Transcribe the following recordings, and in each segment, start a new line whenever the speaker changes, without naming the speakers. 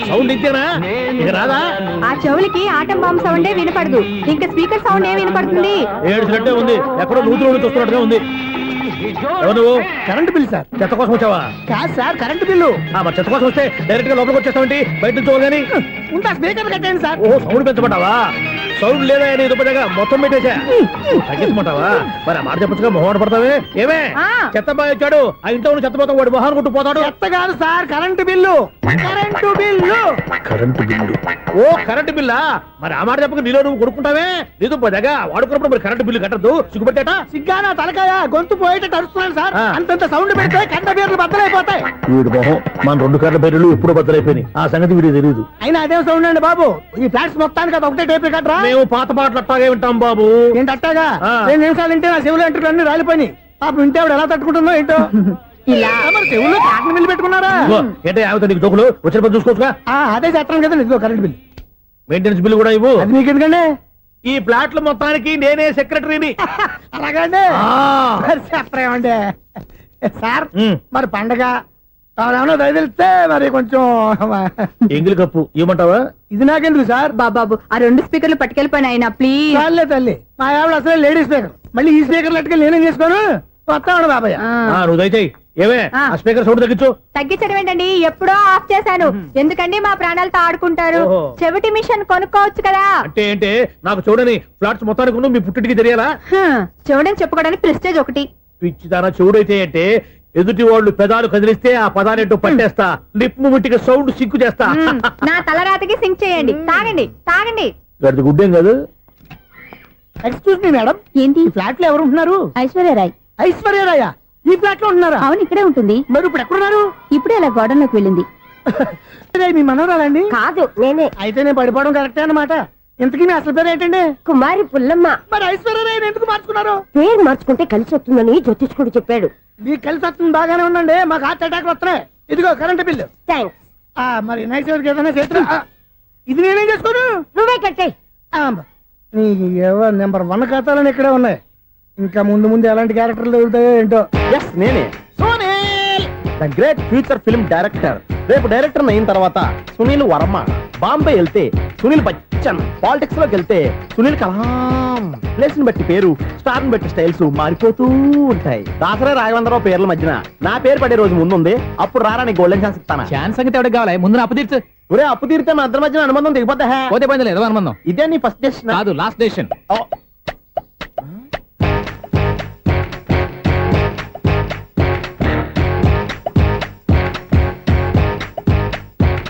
Sound ఇంతేనా ఇక రాదా?
ఆ చెవులకి ఆటం బాంబు సౌండే వినపడదు, ఇంకా స్పీకర్ సౌండ్ ఏ వినపడుతుంది?
ఏడ్చినట్టే ఉంది, ఎక్కడో నూతులు చూస్తున్నట్టుగా ఉంది. నువ్వు
కరెంట్ బిల్ సార్.
చెత్త కోసం వచ్చావా?
కాదు సార్, కరెంట్ బిల్లు.
మరి చెత్త కోసం వస్తే డైరెక్ట్ గా లోపలికి వచ్చేస్తావంటి, బయట నుంచి చూడగాని.
ఉంటా, స్పీకర్ కట్టండి సార్.
ఓ సౌండ్ పెంచమంటావా? సౌండ్ లేదా నీ దుప్పటగా మొత్తం పెట్టేసా. తగ్గించమంటావా? మరి ఆ మాట చెప్పచ్చుగా, మొహమాట పడతావే. ఏమే చెత్త బాయ్ వచ్చాడు, ఆ ఇంట్లో చెత్త పోతాం, వాడు మొహాన్ని కొట్టు పోతాడు.
చెత్త కాదు sir, current bill. Current bill.
Current bill. ఓ కరెంటు బిల్లా? మరి ఆ మాట చెప్పక నీలో నువ్వు కొడుకుంటావే. నీ దుప్పటగా వాడుకున్నప్పుడు మరి కరెంటు బిల్లు కట్టద్దు, సిగ్గుపెట్టేట.
సిగ్గానా తలకాయ, గొంతు పోయేటట్టు అరుస్తున్నాను సార్. అంతంత సౌండ్ పెడితే కంట బీర్లు బద్దలైపోతాయి.
వీడు మొహం మన 2 కార్ల బెర్రెలు ఎప్పుడు బద్దలైపోయినాయి, ఆ సంగతి వీడికి తెలియదు.
అయినా అదే సౌండ్ అండి బాబు. ఈ ఫ్లాట్స్ మొత్తానికి అది ఒకటే టేప్ కట్టరా?
మేము పాత పాటలు అట్టాగే వింటాం బాబు.
ఏంటి అట్టాగా? 2 నిమిషాలు వింటే నా చెవులు ఎంటర్ అన్ని రాలిపోయినాయి. పాపం వింటే ఆవిడ ఎలా తట్టుకుంటుందో ఏంటో. ఇలా మరి చెవుల్లో కాటన్ బిల్లు పెట్టుకున్నారా?
ఏంటే ఆమెతో నీకు దోకులు వచ్చిన పని చూసుకోవచ్చుగా.
అదే చేస్తాను కదా, ఇదిగో కరెంట్ బిల్.
మెయింటెనెన్స్ బిల్లు కూడా ఇవ్వు.
అది మీకు ఎందుకండి?
ఈ ప్లాట్ల మొత్తానికి నేనే సెక్రటరీని.
అలాగండి, చెప్పరేమండి సార్. మరి పండగ ఏమన్నా దయదలిస్తే మరి కొంచెం
ఎంగిలి కప్పు ఇవ్వమంటావా?
ఇది నాకెందుకు సార్?
బాబాబు ఆ 2 స్పీకర్లు పట్టుకెళ్ళిపోయిన ఆయన ప్లీజ్.
చాలే తల్లి, మా ఆవిడ అసలే లేడీ స్పీకర్, మళ్ళీ ఈ స్పీకర్ లెట్కెళ్ళి నేనేం చేసుకోను. వస్తాడు బాబాయ్.
నువ్వు దయచేయి. ఏమే ఆ స్పీకర్ సౌండ్ తగ్గించు.
తగ్గించడం ఏంటండి, ఎప్పుడో ఆఫ్ చేశాను. ఎందుకండి మా ప్రాణాలతో ఆడుకుంటారు? చెవిటి మిషన్ కొనుక్కోవచ్చు కదా.
అంటే ఏంటే నాకు చూడని ఫ్లాట్స్ మొత్తానికి మీ పుట్టింటికి తెలియాలా?
చెవుడని చెప్పుకోవడానికి ప్రెస్టేజ్ ఒకటి.
పిచ్చిదానా చెవుడైతే అంటే ఎదుటి వాళ్ళు పెదాలు కదిలిస్తే ఆ పదానేటో పట్టేస్తా, లిప్ ముట్టికి సౌండ్ సింకు చేస్తా.
నా తలరాతకి సింక్ చేయండి. తాగండి తాగండి.
గడిది గుడ్డేం కాదు.
ఎక్స్క్యూజ్ మీ మేడం,
ఏంటి?
ఫ్లాట్ లో ఎవరు ఉంటున్నారు?
ఐశ్వర్యరాయ్.
ఐశ్వర్యరాయ ఈ ఫ్లాట్ లో ఉంటున్నారా?
అవును, ఇక్కడే ఉంటుంది.
మరి ఇప్పుడు ఎక్కడున్నారు?
ఇప్పుడే అలా గోడంలోకి వెళ్ళింది.
మీ మనవరాలండి?
కాదు, నేనే.
అయితే నేను పడిపోవడం కరెక్టే అన్నమాట. ఇంతకీ మీ అసలు పేరు ఏంటండి?
కుమారి పుల్లమ్మ.
మరి ఐశ్వర్యరాయని ఎందుకు మార్చుకున్నారు?
పేరు మార్చుకుంటే కలిసి వస్తుందని జ్యోతిష్కుడు చెప్పాడు.
మీకు కలిసి వస్తుంది, బాగానే ఉండండి. మాకు హార్ట్ అటాక్ వస్తున్నాయి. ఇదిగో కరెంట్ బిల్లు.
థ్యాంక్స్.
మరి నైట్ ఏదైనా చేతులు ఇది నేనేం చేసుకోను?
నువ్వే కట్టే.
నెంబర్ 1 ఖాతాలని ఇక్కడే ఉన్నాయి. ఇంకా ముందు ముందు ఎలాంటి క్యారెక్టర్లు దొరుకుతాయో ఏంటో.
నేనే the great future film director. రేపు డైరెక్టర్ అయిన తర్వాత సునీల్ వర్మ. బాంబే వెళ్తే సునీల్ బచ్చన్, పాలిటిక్స్ లోకి వెళ్తే సునీల్ కలాం. ప్లేస్ ని బట్టి పేరు, స్టార్ ని బట్టి స్టైల్స్ మారిపోతూ ఉంటాయి. దాసరా రాఘవేంద్రరావు పేర్ల మధ్యన నా పేరు పడే రోజు ముందుంది. అప్పుడు రారా నీకు గోల్డెన్ ఛాన్స్ ఇస్తానా?
ఛాన్స్ సంగతి ఎవరికి కావాలి? ముందు అప్పు తీర్చు.
ఒరే అప్పు తీరితే మా ఇద్దరి మధ్యన అనుబంధం దిగిపోతా.
పోతే పోయింది లేదు అనుబంధం.
ఇదే నీ ఫస్ట్ డెస్టినేషన్
కాదు, లాస్ట్ డెసిషన్.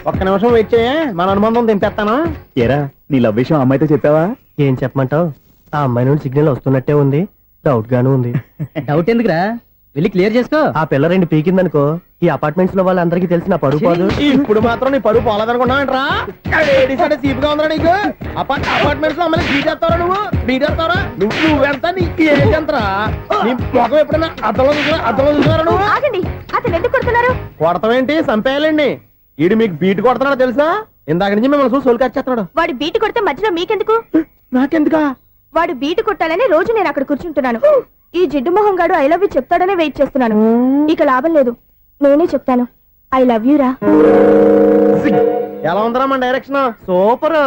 ఒక్క నిమిషం వెయిట్ చేయ, మన అనుబంధం దింపేస్తాను.
ఏరా నీ లవ్ విషయం అమ్మాయితో చెప్పావా?
ఏం చెప్పమంటావు? ఆ అమ్మాయి నుండి సిగ్నల్ వస్తున్నట్టే ఉంది, డౌట్ గాను ఉంది.
డౌట్ ఎందుకురా, వెళ్ళి క్లియర్ చేసుకో.
ఆ పిల్ల 2 పీకిందనుకో, ఈ అపార్ట్మెంట్స్ లో వాళ్ళందరికీ తెలిసిన పరుగు పోదు.
ఇప్పుడు మాత్రం నీ పరువు పోలేదనుకున్నావంటరా? సీప్ గా ఉందా నీకు? అపార్ట్మెంట్స్ లో అమ్మని బీటేస్తావరా? నువ్వెంత? నీ ఏజ్ ఎంతరా? నీ మొఖం ఎప్పుడైనా అర్థంలో చూసారా నువ్వు?
ఆగండి, అతను ఎందుకు కొడుతున్నారు?
కొడతావేంటి? చంపేయాలండి. ఈడు మీకు బీట్ కొడుతున్నాడు తెలుసా? ఇందాక నుంచి మిమ్మల్ని చూసి సోల్కొచ్చేస్తున్నాడు.
వాడు బీటు కొడితే మధ్యలో మీకెందుకు?
నాకెందుకా?
వాడు బీటు కొట్టాలని రోజు నేను అక్కడ కూర్చుంటున్నాను. ఈ జిడ్డు మొహం గాడు ఐ లవ్ యూ చెప్తాడనే వెయిట్ చేస్తున్నాను. ఇక లాభం లేదు, నేనే చెప్తాను. ఐ లవ్ యూ రా.
ఎలా ఉందరా మన డైరెక్షన్? సూపర్.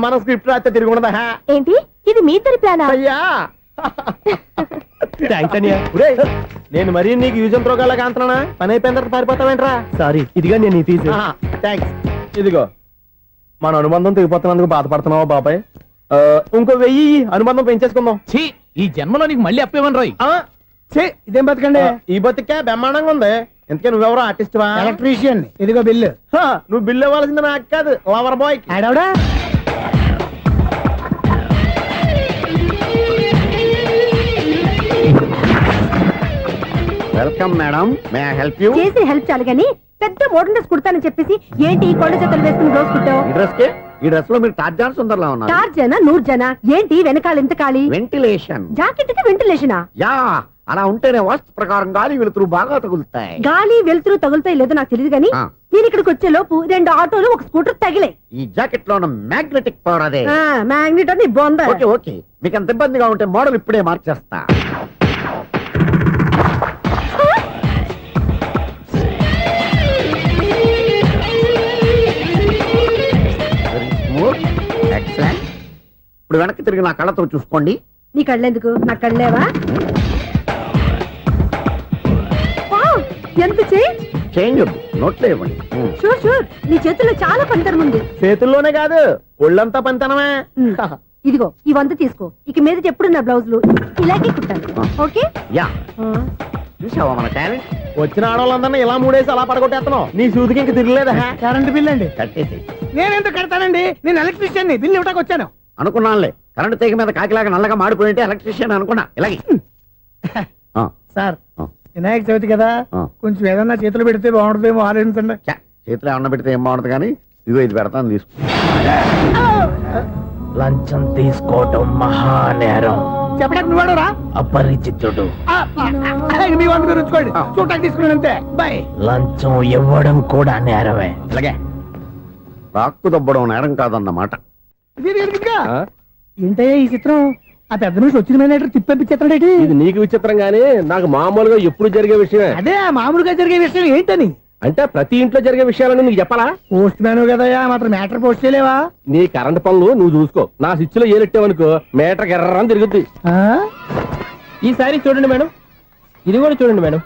మన స్క్రిప్ట్ రాస్తే తిరిగి ఉండదా?
ఏంటి ఇది మీ ఇద్దరి ప్లానా?
అయ్యా నేను మరీ నీకు యూజ్ అండ్ త్రోగాలా కాంతనా? పని అయిపోయిన తర్వాత పారిపోతావేంట్రా?
సారీ, ఇదిగా నేను ఈ ఫీజు.
థ్యాంక్స్. ఇదిగో మన అనుబంధం తెగిపోతున్నందుకు బాధపడుతున్నావా బాబాయ్? ఇంకో 1000 అనుబంధం పెంచేసుకుందాం.
ఛీ, ఈ జన్మలో నీకు మళ్ళీ అప్పేమని రోయ్.
ఇదేం బతకండి?
ఈ బతికే బ్రహ్మాండంగా ఉంది. ఎందుకే నువ్వెవరో ఆర్టిస్ట్ వా?
ఎలక్ట్రీషియన్. ఇదిగో బిల్లు.
నువ్వు బిల్లు ఇవ్వాల్సింది నాకు కాదు, లవర్ బాయ్.
ఆడవడా?
Welcome madam, may I help you?
చేసి హెల్ప్ చాలు గాని పెద్ద మోడల్ డ్రెస్ కుడతానని చెప్పేసి ఏంటి కొండ జతలు వేసుకుని రోజు కుట్టావు?
ఈ డ్రెస్ కి, ఈ డ్రెస్ లో మీరు టార్జాన్ సుందర్లా ఉన్నారు.
టార్జనా నూర్జనా? ఏంటి వెనకాల ఎంత ఖాళీ?
వెంటిలేషన్.
జాకెట్ కి వెంటిలేషనా?
యా, అలా ఉంటేనే వాస్తు ప్రకారం గాలి వెలుతురు బాగా తగులుతాయి.
గాలి వెలుతురు తగులుతాయి లేదో నాకు తెలియదు గానీ నేను ఇక్కడికి వచ్చే లోపు 2 ఆటోలు 1 స్కూటర్ తగిలే.
ఈ జాకెట్ లో ఉన్న మ్యాగ్నెటిక్ పవర్ అదే.
మ్యాగ్నెట్ అని బొంద.
ఓకే ఓకే, మీకు అంత ఇబ్బందిగా ఉంటే మోడల్ ఇప్పుడే మార్చేస్తా.
ఇప్పుడు వెనక్కి తిరిగి నా కళ్ళతో చూసుకోండి.
నీ కళ్ళెందుకు నా కళ్ళేవా? వావ్, ఎంత చేంజ్.
చేంజ్ వద్దు, నోట్లో ఇవ్వండి.
షూర్ షూర్, నీ చేతుల్లో చాలా పంతరం ఉంది.
చేతుల్లోనే కాదు ఒళ్ళంతా పంతనమే.
ఇదిగో ఈ 100 తీసుకో. ఇక మీద ఎప్పుడు నా బ్లౌజులు ఇలాగే కుట్టాను. ఓకే?
యా, చూసావా మన టాలెంట్?
వచ్చిన ఆడవాళ్ళందరినీ ఇలా మూడేసి అలా పడగొట్టేస్తున్నావు. నీ సూదికి ఇంక తిరగలేదా?
కరెంట్ బిల్ అండి.
కట్టేసి
నేనెందుకు కడతానండి? నేను ఎలక్ట్రీషియన్ ని, బిల్లు ఇవ్వడానికి వచ్చాను.
అనుకున్నానులే, కరెంట్ తీగ మీద కాకిలాగా నల్లగా మాడిపోయింటే ఎలక్ట్రీషియన్ అనుకున్నా. ఇలాగే
సార్,
ఆ.
వినాయక చవితి కదా,
ఆ.
కొంచెం ఏదన్నా చేతులు పెడితే బాగుంటుందేమో ఆలోచించండి.
ఛ, చేతిలో అన్న పెడితే ఏం బాగుంటుంది కానీ ఇదిగో ఇది పెడతాను, తీసుకో.
లంచం తీసుకోవటం మహానేరం.
చెప్పడానికి నువ్వాడరా?
అపరిచితుడు.
మీ వంద మీరు ఉంచుకోండి, చూడటానికి తీసుకున్నాను అంతే. బాయ్.
లంచం ఇవ్వడం కూడా నేరమే. ఇలాగే
రాక్కు దబ్బడం నేరం కాదన్నమాట.
ఏంటయ్యా ఈ చిత్రం? ఆ పెద్ద నుంచి వచ్చిన మేనేటర్ తిప్పించేస్తాడేటి?
ఇది నీకు విచిత్రం గానీ నాకు మామూలుగా ఎప్పుడు జరిగే విషయమే.
అదే ఆ మామూలుగా జరిగే విషయం ఏంటని?
అంటే ప్రతి ఇంట్లో జరిగే విషయాలను నీకు చెప్పాలా?
పోస్ట్ మ్యాన్ కదయ్యా, మాత్రం మ్యాటర్ పోస్ట్ చేయలేవా?
నీ కరెంట్ పనులు నువ్వు చూసుకో. నా స్విచ్ లో ఏలెట్టావనుకో మీటర్ ఎర్రని తిరుగుద్ది.
ఆ?
ఈసారి చూడండి మేడం, ఇది కూడా చూడండి మేడం.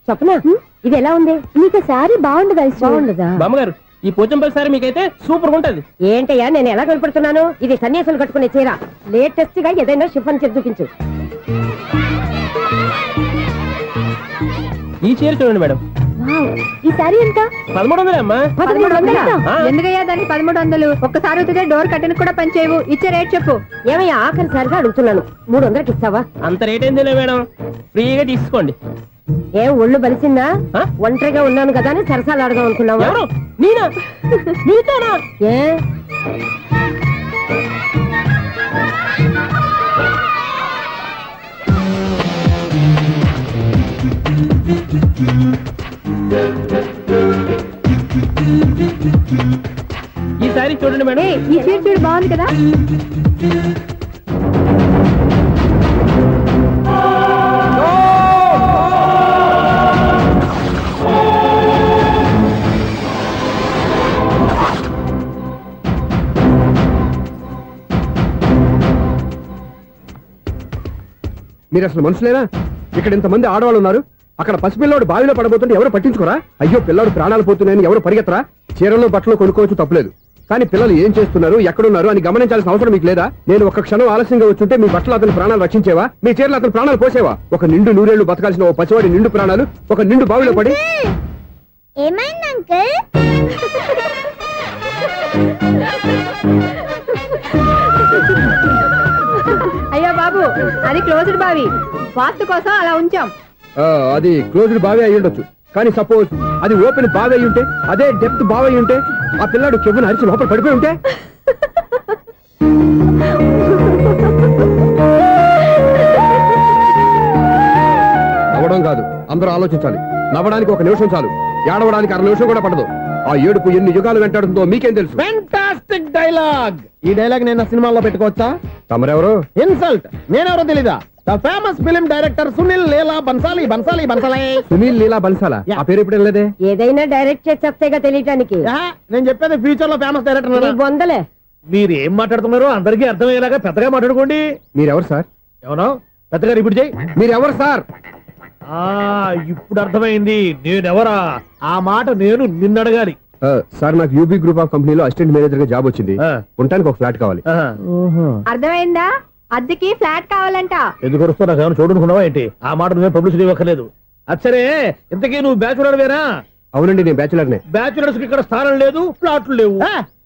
చెప్పనా, ఇది ఎలా ఉంది? నీకు సారీ బాగుండదా? బాగుండదా?
బామ్మగారు, ఈ పోచంపల్లి సారీ మీకైతే సూపర్ ఉంటుంది.
ఏంటయ్యా నేను ఎలా కనపడుతున్నాను? ఇది సన్యాసులు కట్టుకునే చీర. లేటెస్ట్ గా ఏదైనా షిఫన్ చేసి చూపించు.
ఈ చీర చూడండి మేడం,
ఈ సారీ ఎంత?
1300 అమ్మా.
1300?
ఆ.
ఎందుకయ్యా దానికి 1300? ఒక్కసారి అవుతుందే డోర్ కట్టను కూడా పనిచేయవు. ఇచ్చే రేట్ చెప్పు. ఏమయ్యా ఆఖరిసారిగా అడుగుతున్నాను, 300కి ఇస్తావా?
అంత రేట్ ఏందిలే మేడం, ఫ్రీగా తీసుకోండి.
ఏం ఒళ్ళు బలిసిందా?
ఆ?
ఒంటరిగా ఉన్నాను కదా అని సరసాలు అడగా అనుకున్నావా?
ఎవరు? నేనా? నీతోనా?
ఏ
ఈ సారీ చూడండి మేడం.
ఈ చీర చూడు, బాగుంది కదా?
మీరు అసలు మనుషులేనా? ఇక్కడ ఇంతమంది ఆడవాళ్ళు ఉన్నారు, అక్కడ పసిపిల్లాడు బావిలో పడబోతుంటే ఎవరు పట్టించుకోరా? అయ్యో పిల్లాడు ప్రాణాలు పోతున్నాయని ఎవరు పరిగెత్తరా? చీరలు బట్టలు కొనుక్కోవచ్చు, తప్పులేదు. కానీ పిల్లలు ఏం చేస్తున్నారు, ఎక్కడున్నారు అని గమనించాల్సిన అవసరం మీకు లేదా? నేను ఒక క్షణం ఆలస్యంగా వచ్చుంటే మీ బట్టలు అతని ప్రాణాలు రక్షించేవా? మీ చీరలు అతని ప్రాణాలు పోసేవా? ఒక నిండు నూరేళ్లు బతకాల్సిన ఓ పసివాడి నిండు ప్రాణాలు ఒక నిండు బావిలో పడి.
ఏమైంది అంకుల్?
అయ్యో బాబు, అది క్లోజ్డ్ బావి, వాస్తు కోసం అలా ఉంచాం.
అది క్లోజ్డ్ బావి అయి ఉండొచ్చు, కానీ సపోజ్ అది ఓపెన్ బావి అయి ఉంటే, అదే డెప్త్ బావి అయి ఉంటే, ఆ పిల్లాడు చెవును అరిచి లోపల పడిపోయి ఉంటే? నవ్వడం కాదు, అందరూ ఆలోచించాలి. నవ్వడానికి 1 నిమిషం చాలు, ఏడవడానికి 1/2 నిమిషం కూడా పడదు. ఆ ఏడుపు ఎన్ని యుగాలు వెంటాడుతుందో మీకేం తెలుసు?
Fantastic dialogue. ఈ డైలాగ్ నేను సినిమాలో పెట్టుకోవచ్చా?
తమరెవరు?
ఇన్సల్ట్. నేనెవరో తెలీదా? The famous film director Sunil Leela Bhansali. Bhansali Bhansali.
Sunil Leela బన్సాలా? ఆ పేరు ఇప్పుడు లేదే.
ఏదైనా డైరెక్ట్ చేసి వస్తేగా తెలియటానికి.
నేను చెప్పేది ఫ్యూచర్ లో ఫేమస్ డైరెక్టర్.
నీ బొందలే.
మీరు ఏం మాట్లాడుతున్నారో అందరికీ అర్థమయ్యేలాగా పెద్దగా మాట్లాడుకోండి.
మీరెవరు సార్?
ఎవరో పెద్దగా రిపీట్ చేయి.
మీరెవరు సార్?
ఇప్పుడు అర్థమైంది నేనెవరా. ఆ మాట నేను నిన్ను అడగాలి.
సార్, నాకు యూబీ గ్రూప్ ఆఫ్ కంపెనీలో అసిస్టెంట్ మేనేజర్ గా జాబ్ వచ్చింది. ఉండటానికి ఒక ఫ్లాట్ కావాలి.
అర్థమైందా? అద్దెకి ఫ్లాట్ కావాలంట.
ఎందుకు వస్తా నాకు ఏమైనా చూడనుకున్నావా ఏంటి? ఆ మాట నువ్వే పబ్లిసిటీ ఇవ్వక్కర్లేదు. అచ్చరే, ఇంతకీ నువ్వు బ్యాచులర్ వేరా?
అవునండి, నేను బ్యాచులర్నే.
బ్యాచులర్స్ కి ఇక్కడ స్థానం లేదు, ఫ్లాట్లు లేవు.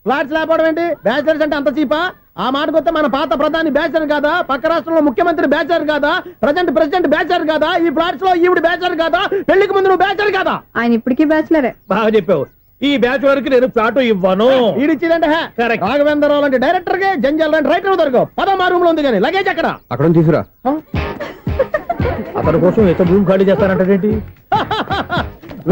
ఫ్లాట్స్ లేకపోవడం ఏంటి? బ్యాచులర్స్ అంటే అంత చీపా? ఆ మాటకొస్తే మన పాత ప్రధాని బ్యాచర్ కాదా? పక్క రాష్ట్రంలో ముఖ్యమంత్రి బ్యాచర్ కాదా? ప్రెసిడెంట్ బ్యాచర్ కాదా? ఈ ఫ్లాట్స్ లో ఈవిడ బ్యాచర్ కాదా? పెళ్లికి ముందు నువ్వు బ్యాచర్ కాదా?
ఆయన ఇప్పటికీ బ్యాచులరే.
బాగా చెప్పావు. ఈ బ్యాచులర్ కి నేను ఫ్లాట్ ఇవ్వను. ఈడిచ్చిందంటే రాఘవేంద్రరావు లాంటి డైరెక్టర్ కి జంజల్ లాంటి రైటర్ దొరకవు. 13 రూమ్ లో ఉంది కానీ లగేజ్ అక్కడ.
అక్కడ తీసుకురా.
అతని కోసం ఎంత రూమ్ ఖాళీ చేస్తానంటే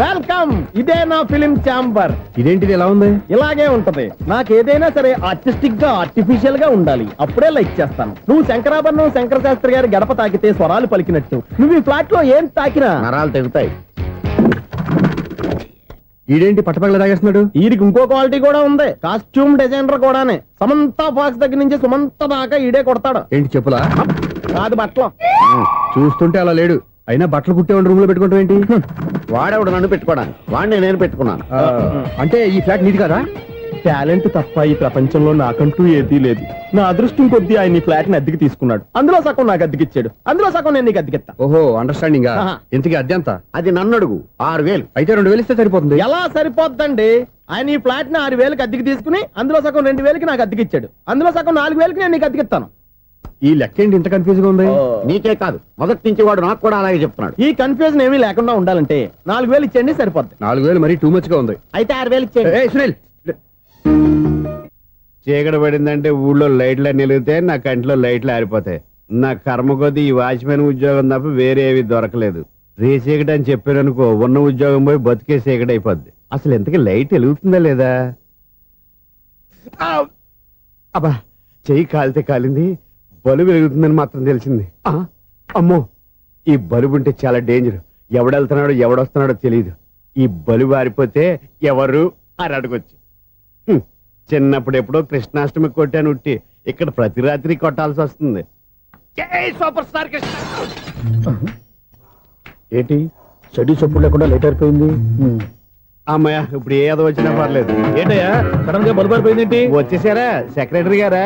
వెల్కమ్. ఇదే నా ఫిలిం ఛాంబర్.
ఇదేంటిది ఎలా ఉంది?
ఇలాగే ఉంటది. నాకు ఏదైనా సరే ఆర్టిస్టిక్ గా ఆర్టిఫిషియల్ గా ఉండాలి, అప్పుడే లైక్ చేస్తాను. నువ్వు శంకరాభరణం శంకర శాస్త్రి గారి గడప తాకితే స్వరాలు పలికినట్టు నువ్వు ఈ ఫ్లాట్ లో ఏం తాకినా
నరాలు తెగుతాయి.
ఈడేంటి పట్టపగల తాగేస్తున్నాడు?
వీరికి ఇంకో క్వాలిటీ కూడా ఉంది, కాస్ట్యూమ్ డిజైనర్ కూడానే. సమంత ఫాక్స్ దగ్గర నుంచి సుమంత దాకా ఈడే కొడతాడు.
ఏంటి చెప్పులా?
కాదు బట్టలు.
చూస్తుంటే అలా లేడు. అయినా బట్టలు కుట్టేవాడి రూమ్ లో పెట్టుకుంటాం ఏంటి?
వాడేవాడు నన్ను పెట్టుకోవడానికి, వాడిని నేను పెట్టుకున్నాను.
అంటే ఈ ఫ్లాట్ నీది కదా?
టాలెంట్ తప్ప ఈ ప్రపంచంలో నాకంటూ ఏదీ లేదు. నా అదృష్టం కొద్దీ ఆయన ఈ ఫ్లాట్ ని అద్దెకి తీసుకున్నాడు. అందులో సగం నాకు అద్దెకిచ్చాడు, అందులో సగం నేను నీకు అద్దెకిస్తా.
ఓహో, అండర్స్టాండింగ్.
ఆహా.
ఇంతకీ అద్దె ఎంత?
అది నన్ను అడుగు. 6,000.
అయితే 2,000 ఇస్తే సరిపోతుంది.
ఎలా సరిపోద్దండి? ఆయన ఈ ఫ్లాట్ ని 6,000కి అద్దెకి తీసుకుని అందులో సగం 2,000కి నాకు అద్దెకిచ్చాడు, అందులో సగం 4,000కి నేను నీకు అద్దెకిస్తాను.
ఈ లెక్క ఏంటి ఇంత కన్ఫ్యూజ్ గా ఉంది?
నీకే కాదు, మొదటి నుంచి వాడు నాకు కూడా అలాగే చెప్తున్నాడు.
ఈ కన్ఫ్యూజన్ ఏమీ లేకుండా ఉండాలంటే 4,000 ఇచ్చేయండి, సరిపోద్ది.
4,000 మరీ టూ మచ్ గా ఉంది.
అయితే 6,000 ఇచ్చేయండి.
ఏయ్, సునీల్,
చీకటి పడిందంటే ఊళ్ళో లైట్లు నిలిగితే నా కంటిలో లైట్లు ఆరిపోతాయి. నా కర్మ కొద్దీ ఈ వాచ్మెన్ ఉద్యోగం తప్ప వేరే ఏవి దొరకలేదు. రేసీకటి అని చెప్పారనుకో, ఉన్న ఉద్యోగం పోయి బతికే చీకటి అయిపోద్ది. అసలు ఇంతకీ లైట్ వెలుగుతుందా లేదా? అబ్బా, చెయ్యి కాలితే కాలింది, బలుబు వెలుగుతుందని మాత్రం తెలిసింది. అమ్మో, ఈ బలుబు ఉంటే చాలా డేంజర్. ఎవడెళ్తున్నాడో ఎవడొస్తున్నాడో తెలియదు. ఈ బలుబు ఆరిపోతే ఎవరు అని అడగొచ్చు. చిన్నప్పుడు ఎప్పుడో కృష్ణాష్టమి కొట్టాను ఉట్టి, ఇక్కడ ప్రతి రాత్రి కొట్టాల్సి వస్తుంది. జై సూపర్ స్టార్ కృష్ణ.
ఏంటి చెడు చెప్పుడు లేకుండా లేట్ అయిపోయింది?
అమ్మయ్య, ఇప్పుడు ఏదో వచ్చినా పర్లేదు.
ఏంటయ్యా సడన్ గా బల్బు అయిపోయింది ఏంటి?
వచ్చేసారా సెక్రటరీ గారా?